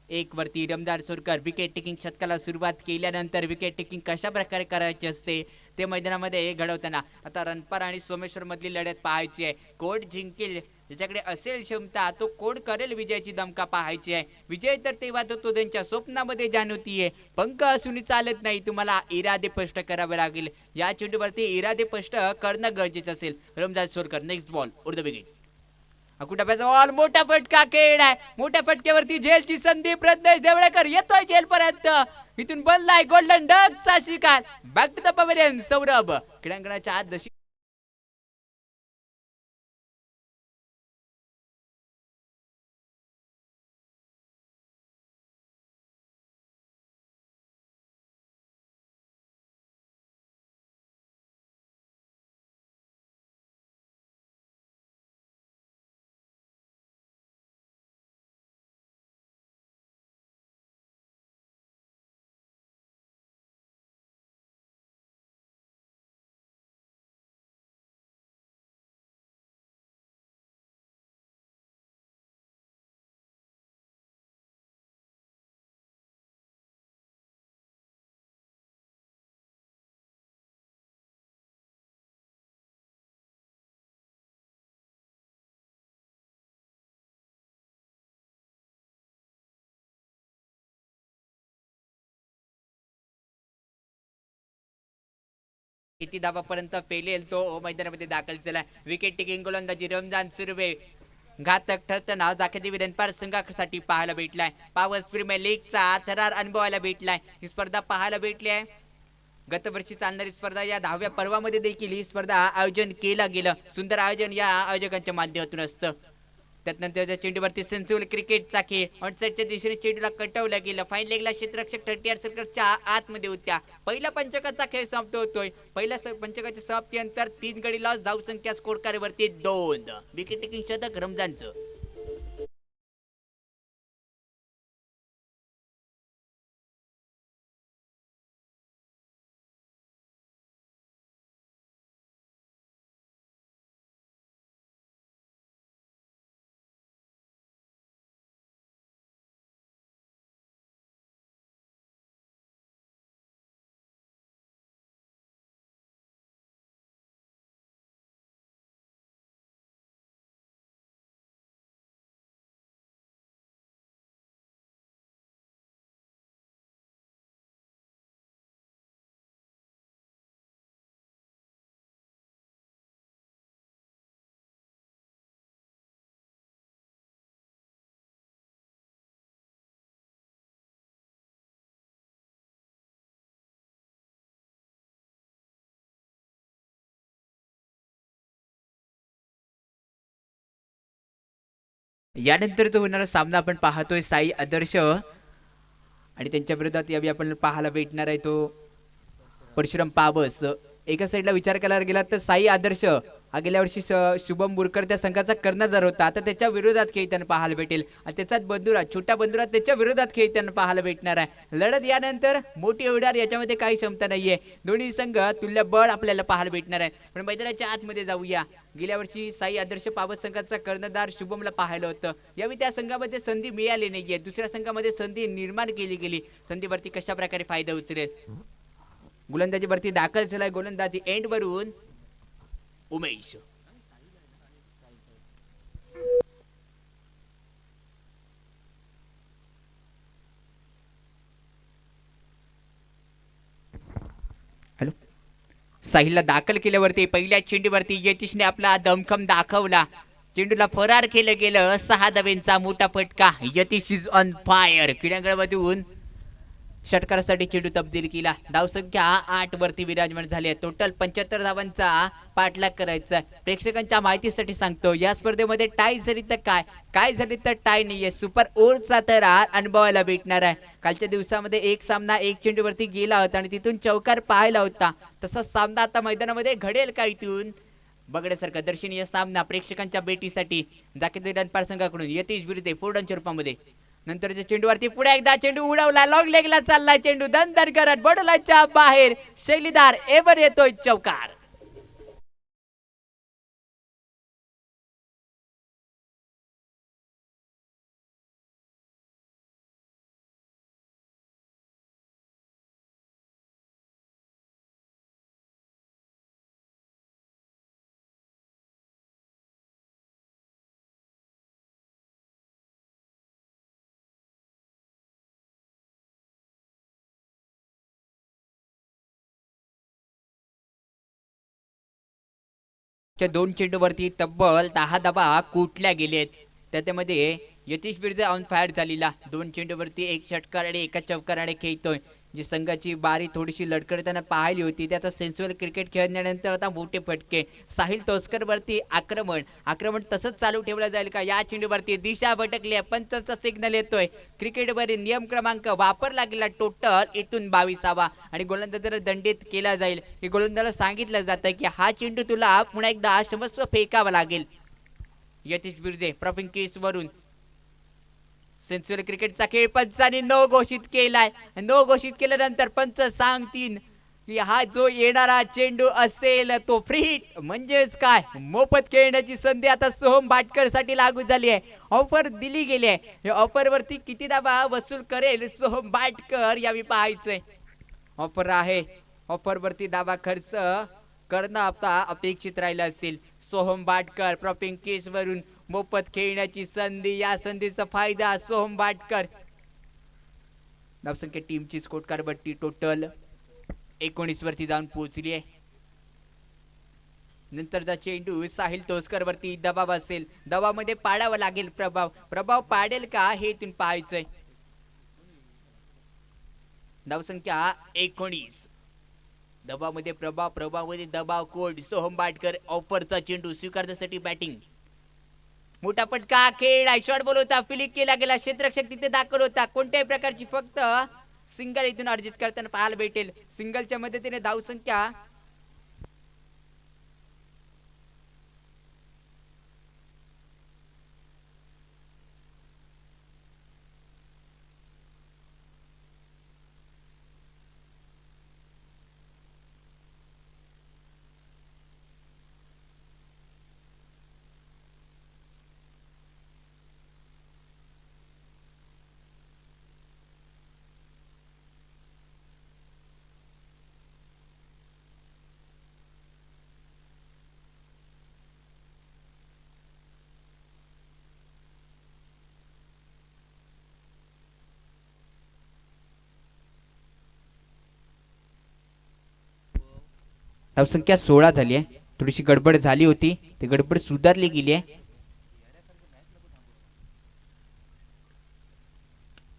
1 वरती. रमदार सोरकर विकेट टेकिंग शतकाला सुरुवात केल्यानंतर विकेट टेकिंग कशा प्रकारे करायची असते ते मैदानामध्ये घडवताना आता रणपार आणि सोमेश्वर मधली लढत पाहायची आहे. कोण जिंकेल, ज्याच्याकडे असेल क्षमता तो कोण करेल विजयाची दमका पाहायची आहे. विजय तर तेव्हा तो त्यांच्या स्वप्नामध्ये जाणवतीये. पंख असून चालत नाही, तुम्हाला इरादे स्पष्ट करावे लागेल. या चेंडूवरती इरादे स्पष्ट करणं गरजेचं असेल. रमदार सोरकर नेक्स्ट बॉल उर्द बिगिन. कुटाप्याचा बॉल, मोठा फटका खेळलाय. मोठ्या फटक्यावरती झेलची संधी. प्रज्ञेश देवळेकर येतोय झेल पर्यंत. इथून बनलाय गोल्डन डकचा शिकार. Back to the pavilion. Saurabh क्रीडांगणाच्या आत दशी किती धावापर्यंत पेलेल तो मैदानामध्ये दाखल झाला. विकेट टेकिंग गोलंदाजी रमजान सुर्वे घातक ठरताना जाखेदेवी रणपार संघासाठी पाहायला भेटलाय. पावर्स प्रीमियर लीगचा थरार अनुभवायला भेटलाय. ही स्पर्धा पाहायला भेटली आहे. गतवर्षी चालणारी स्पर्धा या 10व्या पर्वामध्ये देखील ही स्पर्धा आयोजन केलं गेलं. सुंदर आयोजन या आयोजकांच्या माध्यमातून असतं. त्यानंतर चेंडूवरती सेन्सिबल क्रिकेटचा खेळ. ऑनसाइडच्या दिशेने चेंडूला कटवलं गेलं. फाईन लेगला क्षेत्ररक्षक 30 सर्कलच्या आतमध्ये होत्या. पहिल्या पंचकाचा खेळ समाप्त होतोय. पहिल्या पंचकाच्या समाप्तीनंतर 3 गडी लॉस. धावसंख्या स्कोर कार्डवरती 2. विकेट टेकिंग शतक रमजानचं. यानंतर तो होणारा सामना आपण पाहतोय साई आदर्श आणि त्यांच्या विरोधात यावी आपण पाहायला भेटणार आहे तो परशुराम पावस. एका साईडला विचार करायला गेला तर साई आदर्श हा गेल्या वर्षी शुभम बुरकर त्या संघाचा कर्णधार होता. आता त्याच्या विरोधात खेळताना पाहायला भेटेल आणि त्याचाच बंधुरा छोटा बंधुरा त्याच्या विरोधात खेळताना पाहायला भेटणार आहे. लढत यानंतर मोठी होणार याच्यामध्ये काही क्षमता नाहीये. दोन्ही संघ तुल्यबळ आपल्याला पाहायला भेटणार आहे. पण मैदानाच्या आतमध्ये जाऊया. गेल्या वर्षी साई आदर्श पावस संघाचा कर्णधार शुभमला पाहिलं होतं. यावेळी त्या संघामध्ये संधी मिळाली नाहीये. दुसऱ्या संघामध्ये संधी निर्माण केली गेली. संधीवरती कशा प्रकारे फायदा उचलेल. गोलंदाजी वरती दाखल झालाय. गोलंदाजी एंड वरून उमेश. हॅलो. साहिलला दाखल केल्यावरती पहिल्या चेंडूवरती यतीशने आपला दमखम दाखवला. चेंडूला फरार केलं गेलं. 6 धावेंचा मोठा फटका. Yatish is on fire. क्रीडांगणामधून षटकारासाठी चेंडू तब्दील केला. धावसंख्या 8 वरती विराजमान झाली. टोटल 75 धावांचा पाठलाग करायचा. प्रेक्षकांच्या माहितीसाठी सांगतो या स्पर्धेमध्ये टाय झाली तर काय झाली तर टाय नाहीये. सुपर ओव्हरचा थरार अनुभवायला भेटणार आहे. कालच्या दिवसामध्ये एक सामना 1 चेंडूवरती गेला होता आणि तिथून चौकार पाहायला होता. तसा सामना आता मैदानामध्ये घडेल का इथून बघण्यासारखा दर्शनीय सामना प्रेक्षकांच्या भेटीसाठी जाकेद रणपार संघाकडून यतीश विरुद्ध फोर्डनच्या रूपामध्ये नंतरच्या चेंडूवरती पुढे एकदा चेंडू उडवला, लॉंग लेगला चालला चेंडू, दंदर करत बॉर्डरलाईनच्या बाहेर, शैलीदार एवर येतोय चौकार. दोन चेंडूवरती तब्बल 10 धावा कुठल्या गेलेत. त्यामध्ये यतीश बिर्जे ऑन फायर झालेला, दोन चेंडूवरती एक षटकार आणि एका चौकाराने खेळतोय. जी संघाची बारी थोडीशी लढकडताना पाहिली होती, त्याचा सेन्सिबल क्रिकेट खेळल्यानंतर आता मोठे फटके. साहिल तोस्कर वरती आक्रमण तसंच चालू ठेवलं जाईल का? या चेंडूवरती दिशा भटकली, पंचांचा सिग्नल येतोय. क्रिकेटवरील नियम क्रमांक वापरला गेला टोटल इथून 22वा आणि गोलंदाजाला दंडित केला जाईल. की गोलंदाजाला सांगितलं जातं की हा चेंडू तुला पुन्हा एकदा क्षमस्व फेकावा लागेल. यतीश बिर्जे प्रॉपिंग केस वरून सेंचुरी क्रिकेटचा खेळ पंचांनी नो घोषित केलाय. नो घोषित केल्यानंतर पंच सांगतील की हा जो येणारा चेंडू असेल तो फ्री हिट, म्हणजेच काय मोफत खेळण्याची संधी आता सोहम बाटकर साठी लागू झाली आहे. ऑफर दिली गेली आहे. या ऑफर वरती किती दाबा वसूल करेल सोहम बाटकर यावी पाहायचंय. ऑफर आहे, ऑफर वरती दाबा खर्च करणं आता अपेक्षित राहिलं असेल. सोहम बाटकर प्रॉपिंग केस वरून मोफत खेळण्याची संधी, या संधीचा फायदा सोहम बाटकर. धावसंख्या टीमची स्कोर कारबट्टी टोटल 19 वरती जाऊन पोहोचली आहे. नंतरचा चेंडू साहिल तोस्कर वरती दबाव असेल, दबावामध्ये पाडावा लागेल. प्रभाव पाडेल का हे इथून पाहायचंय. धावसंख्या 19, दबावामध्ये प्रभावामध्ये दबाव कोड. सोहम बाटकर ऑफरचा चेंडू स्वीकारण्यासाठी बॅटिंग. मोठा पटका खेळ, शॉट बॉल होता, फिलिक केला गेला, क्षेत्ररक्षक तिथे दाखल होता. कोणत्याही प्रकारची फक्त सिंगल इथून अर्जित करताना पाहायला भेटेल. सिंगलच्या मदतीने धावसंख्या धावसंख्या 16 झाली आहे. थोडीशी गडबड झाली होती, ती गडबड सुधारली गेली आहे.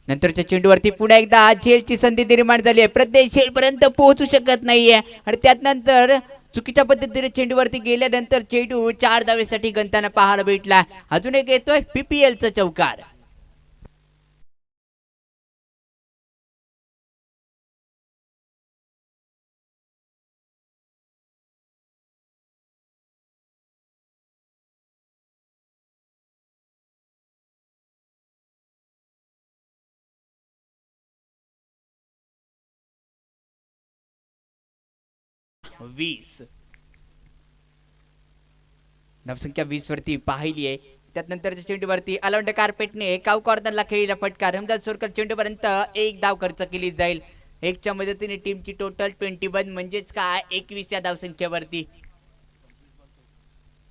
नंतरच्या चेंडूवरती पुन्हा एकदा झेलची संधी निर्माण झाली आहे. प्रत्येक झेल पर्यंत पोहोचू शकत नाहीये आणि त्यात नंतर चुकीच्या पद्धतीने चेंडूवरती गेल्यानंतर चेंडू 4 धावेसाठी गंताना पाहायला भेटला. अजून एक येतोय पीपीएलचा चौकार. वीस, धावसंख्या 20 वरती पाहिली आहे. त्यानंतरच्या चेंडूवरती अलवंड कार्पेटने काव कॉर्नरला खेळीला फटका. रमजान सोरकर चेंडूपर्यंत एक धाव खर्च केली जाईल. एकच्या मदतीने टीमची टोटल 21, म्हणजेच काय 21 या धावसंख्येवरती.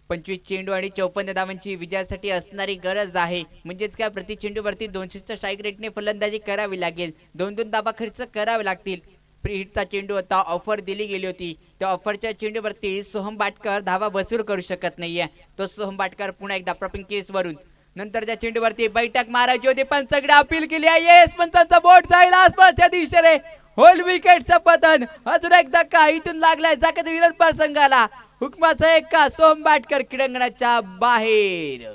25 चेंडू आणि 54 धावांची विजयासाठी असणारी गरज आहे. म्हणजेच काय प्रति चेंडूवरती 200च्या स्ट्राईक रेटने फलंदाजी करावी लागेल. 2-2 धावा खर्च करावे लागतील. फ्री हिटचा चेंडू होता, ऑफर दिली गेली होती. त्या ऑफरच्या चेंडूवरती सोहम बाटकर धावा वसूल करू शकत नाहीये. तो सोहम बाटकर पुन्हा एकदा प्रॉपिंग केस वरून नंतरच्या चेंडूवरती बैठक मारायची होती, पंचाकडे अपील केली आहे. येस, पंचांचा बोट जाईल आसपासच्या दिशेने. होल विकेटचं पतन. अजून एक धक्का इथून लागलाय जागतिक विरोध संघाला. हुकमाचा एक का सोहम बाटकर क्रीडांगणाच्या बाहेर.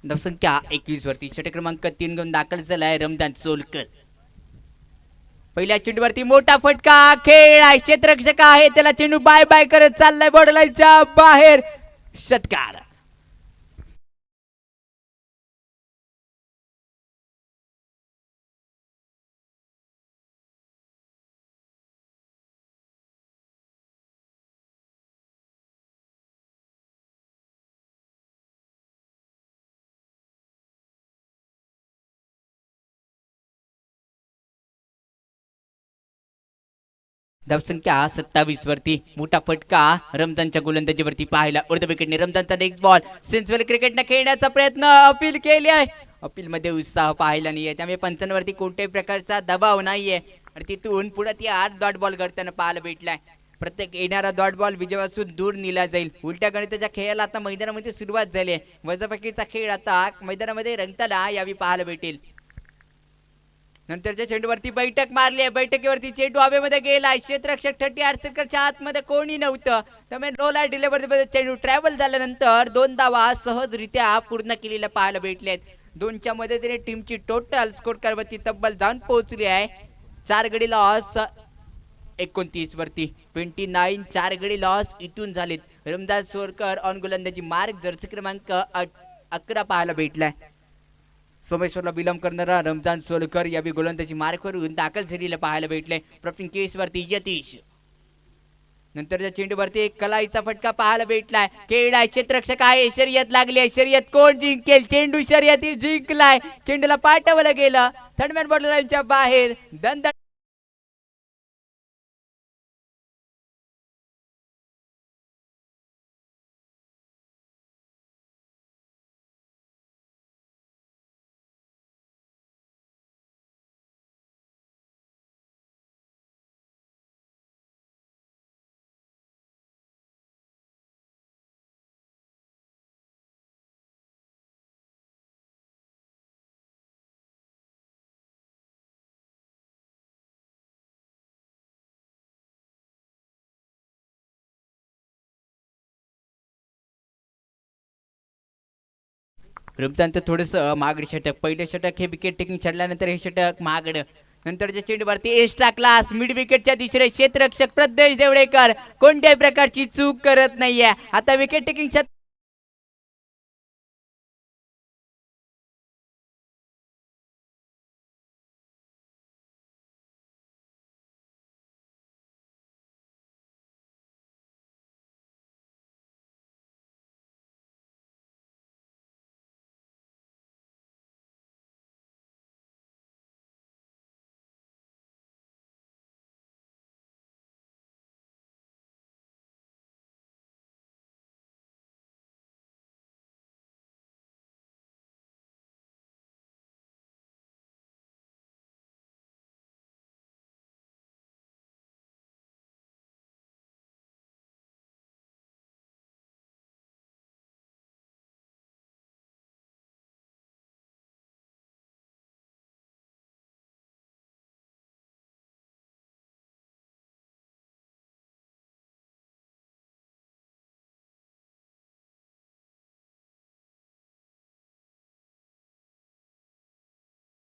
धावसंख्या 21 वरती षटक क्रमांक 3 घेऊन दाखल झालाय रमदान सोलकर. पहिल्या चेंडूवरती मोठा फटका, खेळ आहे, क्षेत्ररक्षक आहे, त्याला चेंडू बाय बाय करत चाललाय बॉर्डर लाईनच्या बाहेर. षटकार. धावसंख्या 27 वरती मोठा फटका रमजानच्या गोलंदाजीवरती पाहायला. अर्ध विकेटने रमजानचा नेक्स्ट बॉल. सेन्सवेल क्रिकेटने खेळण्याचा प्रयत्न, अपील केली आहे. अपील मध्ये उत्साह पाहायला नाहीये, त्यामुळे पंचांवरती कोणत्याही प्रकारचा दबाव नाहीये आणि तिथून पुढे ती 8 डॉट बॉल करताना पाहायला भेटलाय. प्रत्येक येणारा डॉट बॉल विजयापासून दूर नेला जाईल. उलट्या गणिताच्या खेळाला आता मैदानामध्ये सुरुवात झाली आहे. वजाबाकीचा खेळ आता मैदानामध्ये रंगताना यावी पाहायला भेटेल. नंतरच्या चेंडूवरती बैठक मारली आहे. बैठकीवरती चेंडू हवेमध्ये गेला. क्षेत्ररक्षक 38 सेकंडच्या आतमध्ये कोणी नव्हतं, त्यामुळे लो लाईट डिलिव्हरी चेंडू ट्रॅव्हल झाल्यानंतर 2 धावा सहजरित्या पूर्ण केलेल्या पाहायला भेटलेत. 2च्या मदतीने टीमची टोटल स्कोर कारवरती तब्बल जाऊन पोहोचली आहे. 4 गडी लॉस 29 वरती 29. 4 गडी लॉस इथून झालेत. रमदान सोलकर ऑन गोलंदाजी मार्क जर्सी क्रमांक 11 पाहायला भेटलाय. सोमेश्वरला विलंब करणारा रमजान सोलकर यावी गोलंदाजी मार्कवरून दाखल झालेला पाहायला भेटले. प्रॉफिंग केस वरती यतीश. नंतरच्या चेंडूवरती एक कलाईचा फटका पाहायला भेटलाय. खेळाय, क्षेत्ररक्षक आहे, शर्यत लागली आहे. शर्यत कोण जिंकेल? चेंडू शर्यती जिंकलाय. चेंडूला पाठवलं गेलं थर्डमॅन बॉर्डर लाईनच्या बाहेर. दंड रमजानचं थोडस मागड षटक. पहिले षटक हे विकेट टेकिंग छडल्यानंतर हे षटक मागड. नंतरच्या चेंडूवरती एक्स्ट्रा क्लास मिड विकेटच्या दिशेने क्षेत्ररक्षक प्रदेश देवळेकर कोणत्याही प्रकारची चूक करत नाहीये. आता विकेट टेकिंग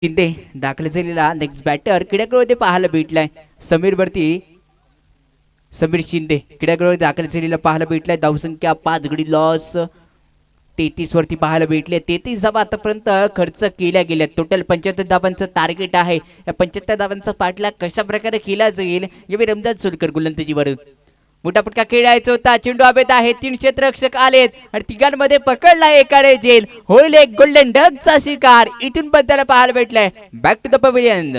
शिंदे दाखल झालेला नेक्स्ट बॅटर क्रीडागृहामध्ये पाहायला भेटलाय. समीर शिंदे क्रीडागृहामध्ये दाखल झालेला पाहायला भेटलाय. धावसंख्या 5 गडी लॉस 33 वरती पाहायला भेटले. 33 धावा आतापर्यंत खर्च केल्या गेल्या. टोटल 75 धावांचं टार्गेट आहे. या 75 धावांचा पाठलाग कशा प्रकारे केला जाईल यावेळी रमजान सोलकर गोलंदाजीवर. मोठा फटका खेळायचा होता. चेंडू हवेत आहे. 3 क्षेत्ररक्षक आलेत आणि तिघांमध्ये पकडला एकाने जेल. होईल एक गोल्डन डकचा शिकार. इथून पण त्याला पाहायला भेटलाय. Back to the pavilion.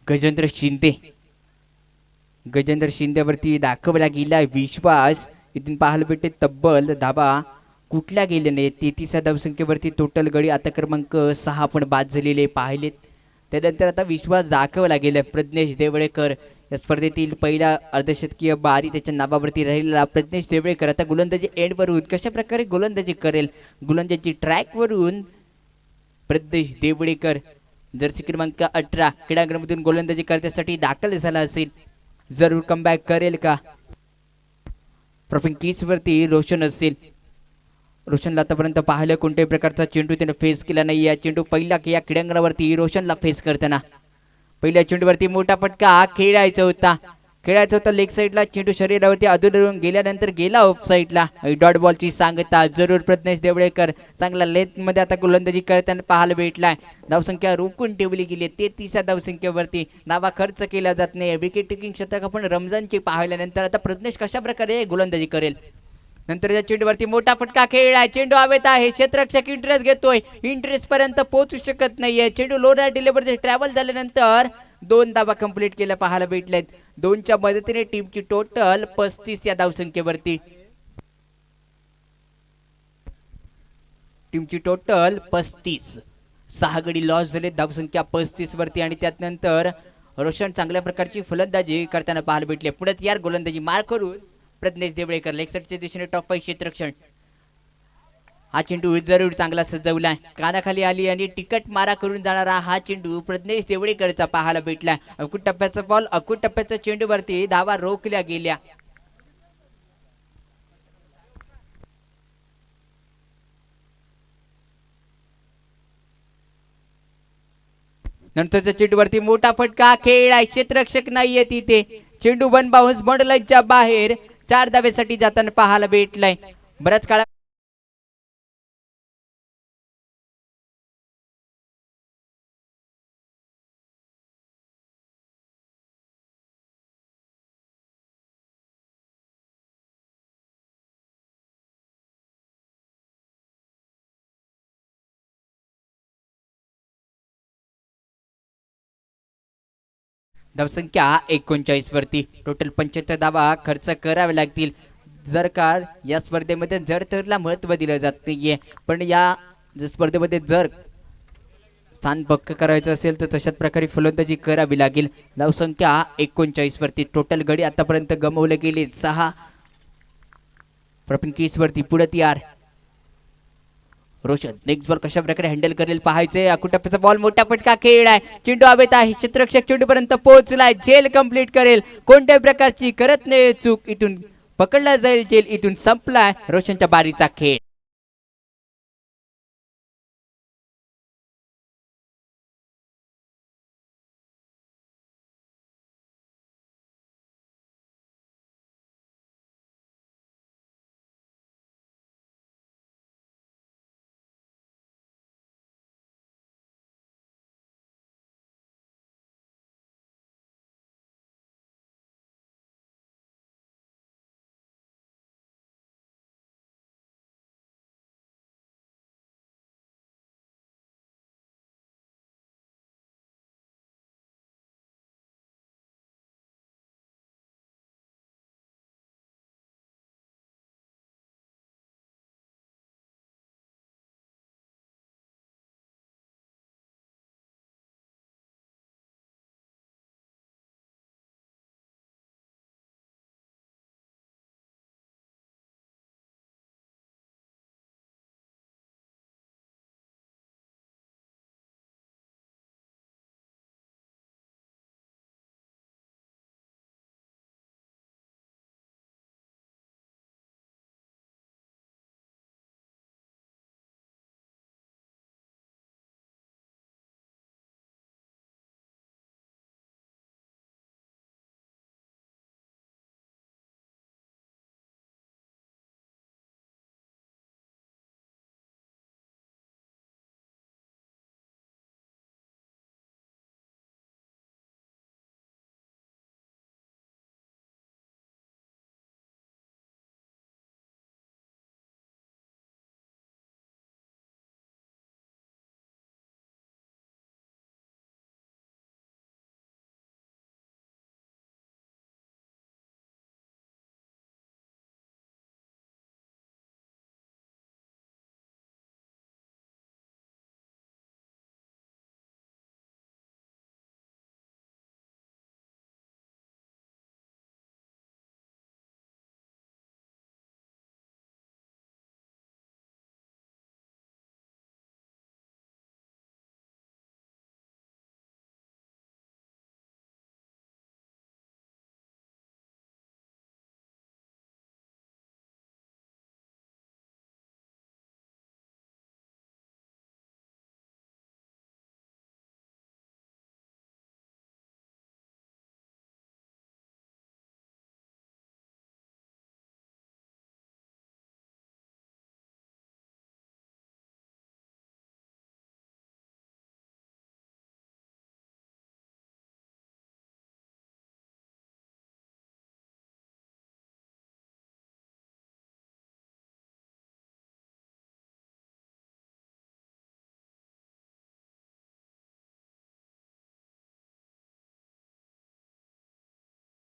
Gajendra Shinde. Gajendra शिंदेवरती दाखवला गेला विश्वास. इथून पाहायला भेटते तब्बल धाबा कुठल्या गेले नाही. 33 धावसंख्येवरती टोटल गडी आता क्रमांक 6 पण बाद झालेले पाहिलेत. त्यानंतर आता विश्वास दाखवला गेला प्रज्ञेश देवळेकर या स्पर्धेतील पहिला अर्धशतकीय बारी त्याच्या नावावरती राहिलेला प्रज्ञेश देवळेकर आता गोलंदाजी एंडवरून कशा प्रकारे गोलंदाजी करेल. गोलंदाजी ट्रॅकवरून प्रज्ञेश देवळेकर जर्सी क्रमांक 18 क्रीडांगणामधून गोलंदाजी करण्यासाठी दाखल झाला असेल. जरूर कमबॅक करेल का. प्रॉफिंग वरती रोशन असेल. रोशनला आतापर्यंत पाहिलं कोणत्याही प्रकारचा चेंडू त्याने फेस केला नाही. या चेंडू पहिला या क्रीडांगणावरती रोशनला फेस करताना पहिल्या चेंडूवरती मोठा फटका खेळायचा होता लेग साईडला. चेंडू शरीरावरती अधून गेल्यानंतर गेला ऑफ साईडला. डॉट बॉलची सांगता जरूर प्रज्ञेश देवळेकर चांगला लेंथ मध्ये आता गोलंदाजी करताना पाहायला भेटलाय. धावसंख्या रोखून ठेवली गेली. 33 धावसंख्येवरती नावा खर्च केला जात नाही. विकेट टेकिंग शतक आपण रमजानची पाहिल्यानंतर आता प्रज्ञेश कशा प्रकारे गोलंदाजी करेल. नंतर या चेंडूवरती मोठा फटका खेळलाय. चेंडू हवेत आहे. क्षेत्ररक्षक इंटरेस्ट घेतोय. इंटरेस्ट पर्यंत पोहोचू शकत नाहीये. चेंडू लोरा डिलेवरती ट्रॅव्हल झाल्यानंतर 2 धावा कंप्लीट केल्या पाहायला भेटल्यात. 2च्या मदतीने टीमची टोटल 35 या धावसंख्येवरती. टीमची टोटल 35. 6 गडी लॉस झाले. धावसंख्या 35 वरती आणि त्यानंतर रोशन चांगल्या प्रकारची फलंदाजी करताना पाहायला भेटले. पुढे यार गोलंदाजी मार करून प्रज्ञेश देवळेकर लेग साईडच्या दिशेने टॉप 5 क्षेत्ररक्षण. हा चेंडू जरूर चांगला सजवलाय. कानाखाली आली आणि टिकट मारा करून जाणारा हा चेंडू प्रज्ञेश देवळेकरचा पाहायला भेटलाय. अकूट टप्प्याचा बॉल अकूट टप्प्याच्या चेंडूवरती धावा रोखल्या गेल्या. नंतरच्या चेंडूवरती मोठा फटका खेळाय. क्षेत्ररक्षक नाहीये तिथे. चेंडू 1 बाउन्स बॉर्डरलाईनच्या बाहेर 4 धावेसाठी जाताना पाहायला भेटलाय. बऱ्याच काळा धावसंख्या 39 वरती टोटल 75 धावा खर्च करावे लागतील. जर का या स्पर्धेमध्ये जर तरला महत्व दिलं जात नाहीये. पण या स्पर्धेमध्ये जर स्थान पक्क करायचं असेल तर तशाच प्रकारे फलंदाजी करावी लागेल. धावसंख्या 39 वरती टोटल गडी आतापर्यंत गमावले गेले 6. प्रॉफिंग वरती पुढे तयार रोशन. नेक्स्ट बॉल कशा प्रकारे हँडल करेल पाहायचे. अकुटप्प्याचा बॉल मोठा फटका खेळलाय. चेंडू हवेत आहे. क्षेत्ररक्षक चेंडू पर्यंत पोहोचलाय. झेल कंप्लीट करेल. कोणत्याही प्रकारची करत नाही चूक. इथून पकडला जाईल झेल. इथून संपलाय रोशनच्या बारीचा खेळ.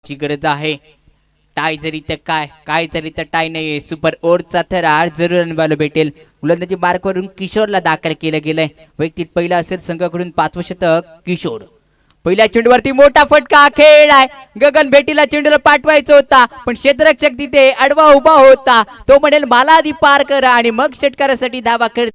ची गरज आहे. टाय जरी तर काय जरी तर टाय नाहीये. सुपर ओव्हरचा थरार जरूर अनुभवायला भेटेल. गोलंदाजी मार्कवरून किशोरला दाखल केलं गेलंय. वैयक्तिक पहिला असेल संघाकडून 5वं शतक किशोर. पहिल्या चेंडूवरती मोठा फटका खेळलाय. गगन भेटीला चेंडूला पाठवायचा होता पण क्षेत्ररक्षक तिथे आडवा उभा होता. तो म्हणेल मला आधी पार करा आणि मग षटकारासाठी धावा खेळ.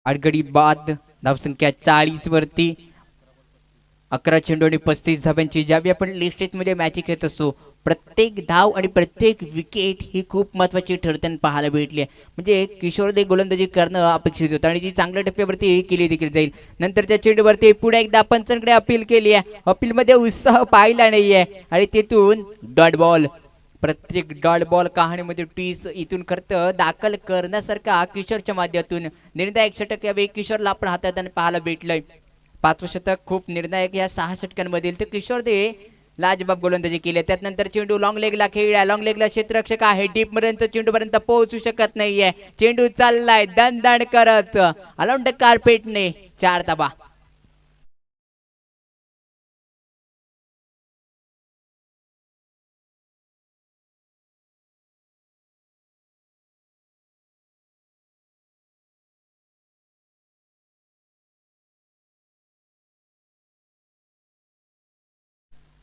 आडगडी बाद धावसंख्या 40 वरती. 11 चेंडू आणि 35 धाब्यांची ज्यावेळी आपण लिस्ट मध्ये मॅच खेळत असतो प्रत्येक धाव आणि प्रत्येक विकेट ही खूप महत्वाची ठरताना पाहायला भेटली आहे. म्हणजे किशोर दे गोलंदाजी करणं अपेक्षित होतं आणि जी चांगल्या टप्प्यावरती केली देखील जाईल. नंतरच्या चेंडूवरती पुढे एकदा पंचांकडे अपील केली आहे. अपील मध्ये उत्साह पाहिला नाहीये आणि तिथून डॉट बॉल. प्रत्येक डॉट बॉल कहाणीमध्ये टीस इथून करतं दाखल करण्यासारखा किशोरच्या माध्यमातून निर्णायक षटक यावेळी किशोरला आपण हाताळताना पाहायला भेटलंय. 5वं शतक खूप निर्णायक या 6 षटकांमधील. तर किशोर दे लाजबाब गोलंदाजी केली. त्यानंतर चेंडू लॉंग लेगला खेळला. लॉंग लेगला क्षेत्ररक्षक आहे. डीप पर्यंत चेंडू पर्यंत पोहोचू शकत नाहीये. चेंडू चाललाय दणदण करत अलाउंड कार्पेटने 4 धावा.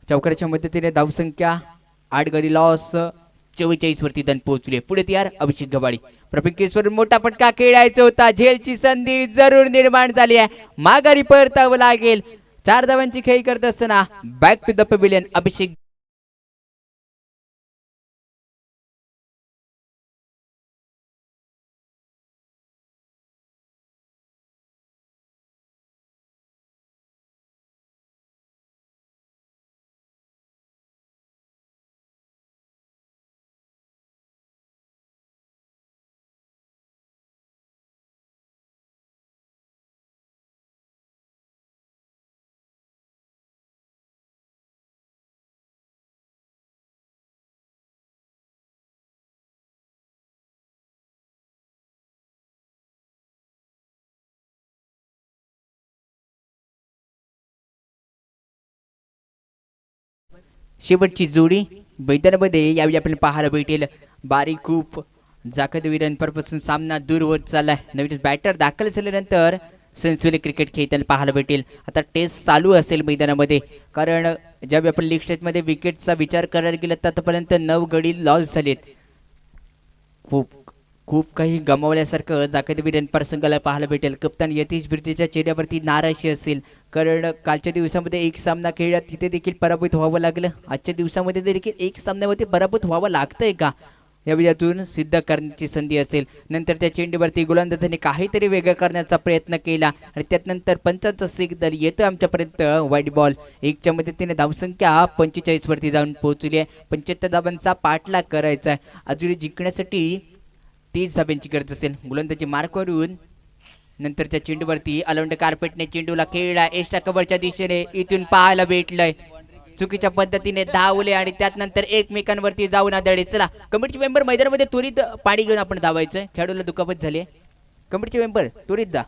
चौकाराच्या मदतीने धावसंख्या 8 गडी लॉस 44 वरती दण पोहोचले. पुढे तयार अभिषेक गवाडी. प्रपिंकेश्वर मोठा फटका खेळायचा होता. झेलची संधी जरूर निर्माण झाली आहे. माघारी परतावं लागेल. 4 धावांची खेळी करत असताना बॅक टू द पॅव्हिलियन अभिषेक. शेवटची जोडी मैदानामध्ये यावेळी आपल्याला पाहायला भेटेल. बारी खूप जाखदवीर रनपासून सामना दूर होत चाललाय. नवीन बॅटर दाखल झाल्यानंतर सेन्सुरी क्रिकेट खेळताना पाहायला भेटेल. आता टेस्ट चालू असेल मैदानामध्ये कारण ज्यावेळी आपण लीग स्टेजमध्ये विकेटचा विचार करायला गेलं तर आतापर्यंत 9 गडी लॉस झालेत. खूप खूप काही गमावल्यासारखं जाखदवीर रनपार संघाला पाहायला भेटेल. कप्तान यतीश बिर्तीच्या चेहऱ्यावरती नाराजी असेल कारण कालच्या दिवसामध्ये एक सामना खेळला तिथे देखील पराभूत व्हावं लागलं. आजच्या दिवसामध्ये देखील एक सामन्यामध्ये पराभूत व्हावं लागतंय का या विजयातून सिद्ध करण्याची संधी असेल. नंतर त्या चेंडूवरती गोलंदाजांनी काहीतरी वेगळं करण्याचा प्रयत्न केला आणि त्यानंतर पंचांचा सिग्नल येतो आमच्यापर्यंत व्हाईट बॉल. एकच्या मदतीने धावसंख्या 45 वरती जाऊन पोहोचली आहे. 75 धावांचा पाठलाग करायचा आहे. अजून जिंकण्यासाठी 30 धाब्यांची गरज असेल. गोलंदाजी मार्कवरून नंतरच्या चेंडूवरती अलाउंड कार्पेटने चेंडूला खेळला. एस्ट्रा कव्हरच्या दिशेने इथून पाहायला भेटलंय. चुकीच्या पद्धतीने धावले आणि त्यानंतर एकमेकांवरती जाऊन आदळले. चला कमिटी मेंबर मैदानामध्ये त्वरित पाणी घेऊन आपण धावायचं. खेळाडूला दुखापत झाली. कमिटी मेंबर त्वरित धा.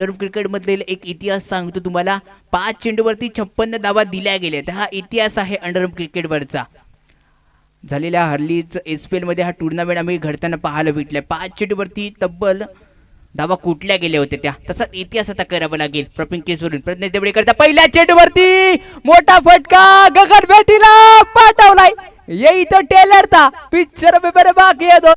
क्रिकेट मधील एक इतिहास सांगतो तुम्हाला. 5 चेंडूवरती 56 धावा दिल्या गेल्यात. हा इतिहास आहे अंडरआर्म क्रिकेटवरचा. झालेल्या हरलीच एसपीएल मध्ये हा टुर्नामेंट आम्ही घडताना पाहायला भेटलाय. 5 चेंडूवरती तब्बल धावा कुठल्या गेल्या होत्या त्या. तसाच इतिहास आता करावा लागेल. प्रपिंग केसवरून प्रज्ञेश देवळे करता पहिल्या चेंडूवरती मोठा फटका गगन भेटीला पाठवलाय. येई तो टेलरचा पिक्चर में मेरे बाकी है दो.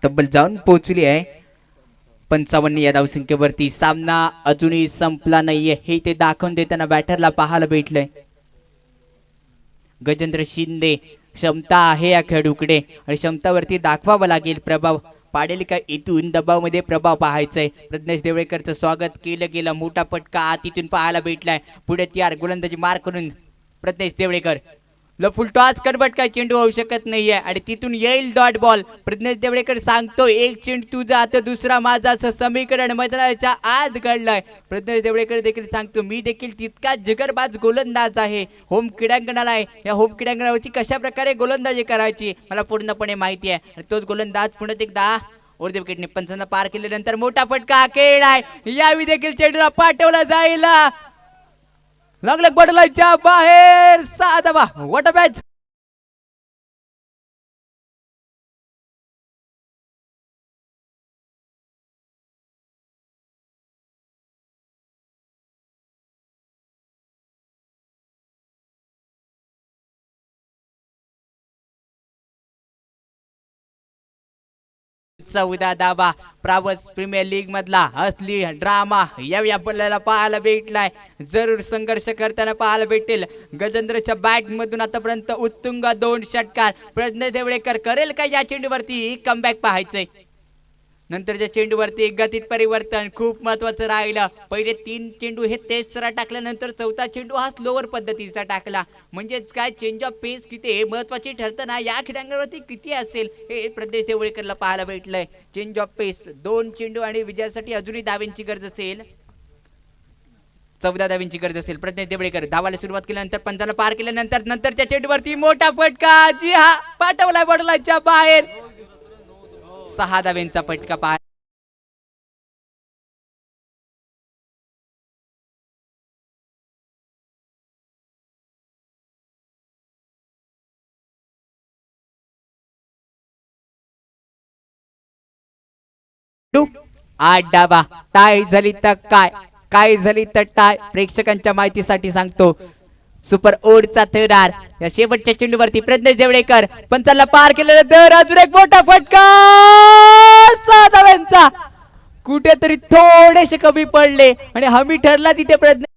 तब्बल जाऊन पोहोचली आहे 55 या धावसंख्येवरती. सामना अजूनही संपला नाहीये हे ते दाखवून देताना बॅटरला पाहायला भेटलंय. गजेंद्र शिंदे क्षमता आहे या खेळाडूकडे आणि क्षमतावरती दाखवावा लागेल. प्रभाव पाडेल का इथून दबावमध्ये प्रभाव पाहायचाय. प्रज्ञेश देवळेकरचं स्वागत केलं गेलं. मोठा फटका आत इथून पाहायला भेटलाय. पुढे तयार गोलंदाजी मार करून प्रज्ञेश देवळेकर फुल टॉस कन्वर्ट काय चेंडू होऊ शकत नाहीये आणि तिथून येईल डॉट बॉल. प्रज्ञेश देवळेकर सांगतो एक चेंडू तुझा आता दुसरा माझा असं समीकरण मैदानाच्या आत घडलंय. प्रज्ञेश देवळेकर देखील सांगतो मी देखील तितका जिगरबाज गोलंदाज आहे. होम क्रीडांगणाला आहे. या होम क्रीडांगणावरती कशा प्रकारे गोलंदाजी करायची मला पूर्णपणे माहिती आहे आणि तोच गोलंदाज पुन्हा एकदा ओरदे विकेटने 55 पार केल्यानंतर मोठा फटका खेळाय. यावी देखील चेंडूला पाठवला जाईल. लागलं बडलाच्या बाहेर 6 धावा. What a match. चौदा धावा. प्रावस प्रीमियर लीग मधला असली ड्रामा यावेळी आपल्याला पाहायला भेटलाय. जरूर संघर्ष करताना पाहायला भेटेल. गजेंद्रच्या बॅट मधून आतापर्यंत उत्तुंग 2 षटकार. प्रज्ञेश देवळेकर करेल का या चेंडूवरती कमबॅक पाहायचंय. नंतरच्या चेंडूवरती गतीत परिवर्तन खूप महत्वाचं राहिलं. पहिले 3 चेंडू हे तेजसरा टाकल्यानंतर चौथा चेंडू हा स्लोवर पद्धतीचा टाकला. म्हणजेच काय चेंज ऑफ पेस किती महत्वाची ठरताना या खेळांवरती किती असेल हे प्रज्ञेश देवळेकरला पाहायला भेटलंय. चेंज ऑफ पेस 2 चेंडू आणि विजयासाठी अजूनही धाव्यांची गरज असेल. 14 धाव्यांची गरज असेल. प्रज्ञेश देवळेकर धावाला सुरुवात केल्यानंतर 15 पार केल्यानंतर नंतरच्या चेंडूवरती मोठा फटका. जी हा पाठवलाय बॉर्डरच्या बाहेर. 6 धाव्यांचा फटका पाहा. आठ डावा. टाय झाली तर काय झाली तर टाय. प्रेक्षकांच्या माहितीसाठी सांगतो सुपर ओडचा थरार या शेवटच्या चेंडूवरती प्रज्ञेश देवळेकर 55 पार केल्यानंतर अजून एक मोठा फटका. 6 धाव्यांचा. कुठेतरी थोडेसे कमी पडले आणि हमी ठरला तिथे प्रज्ञेश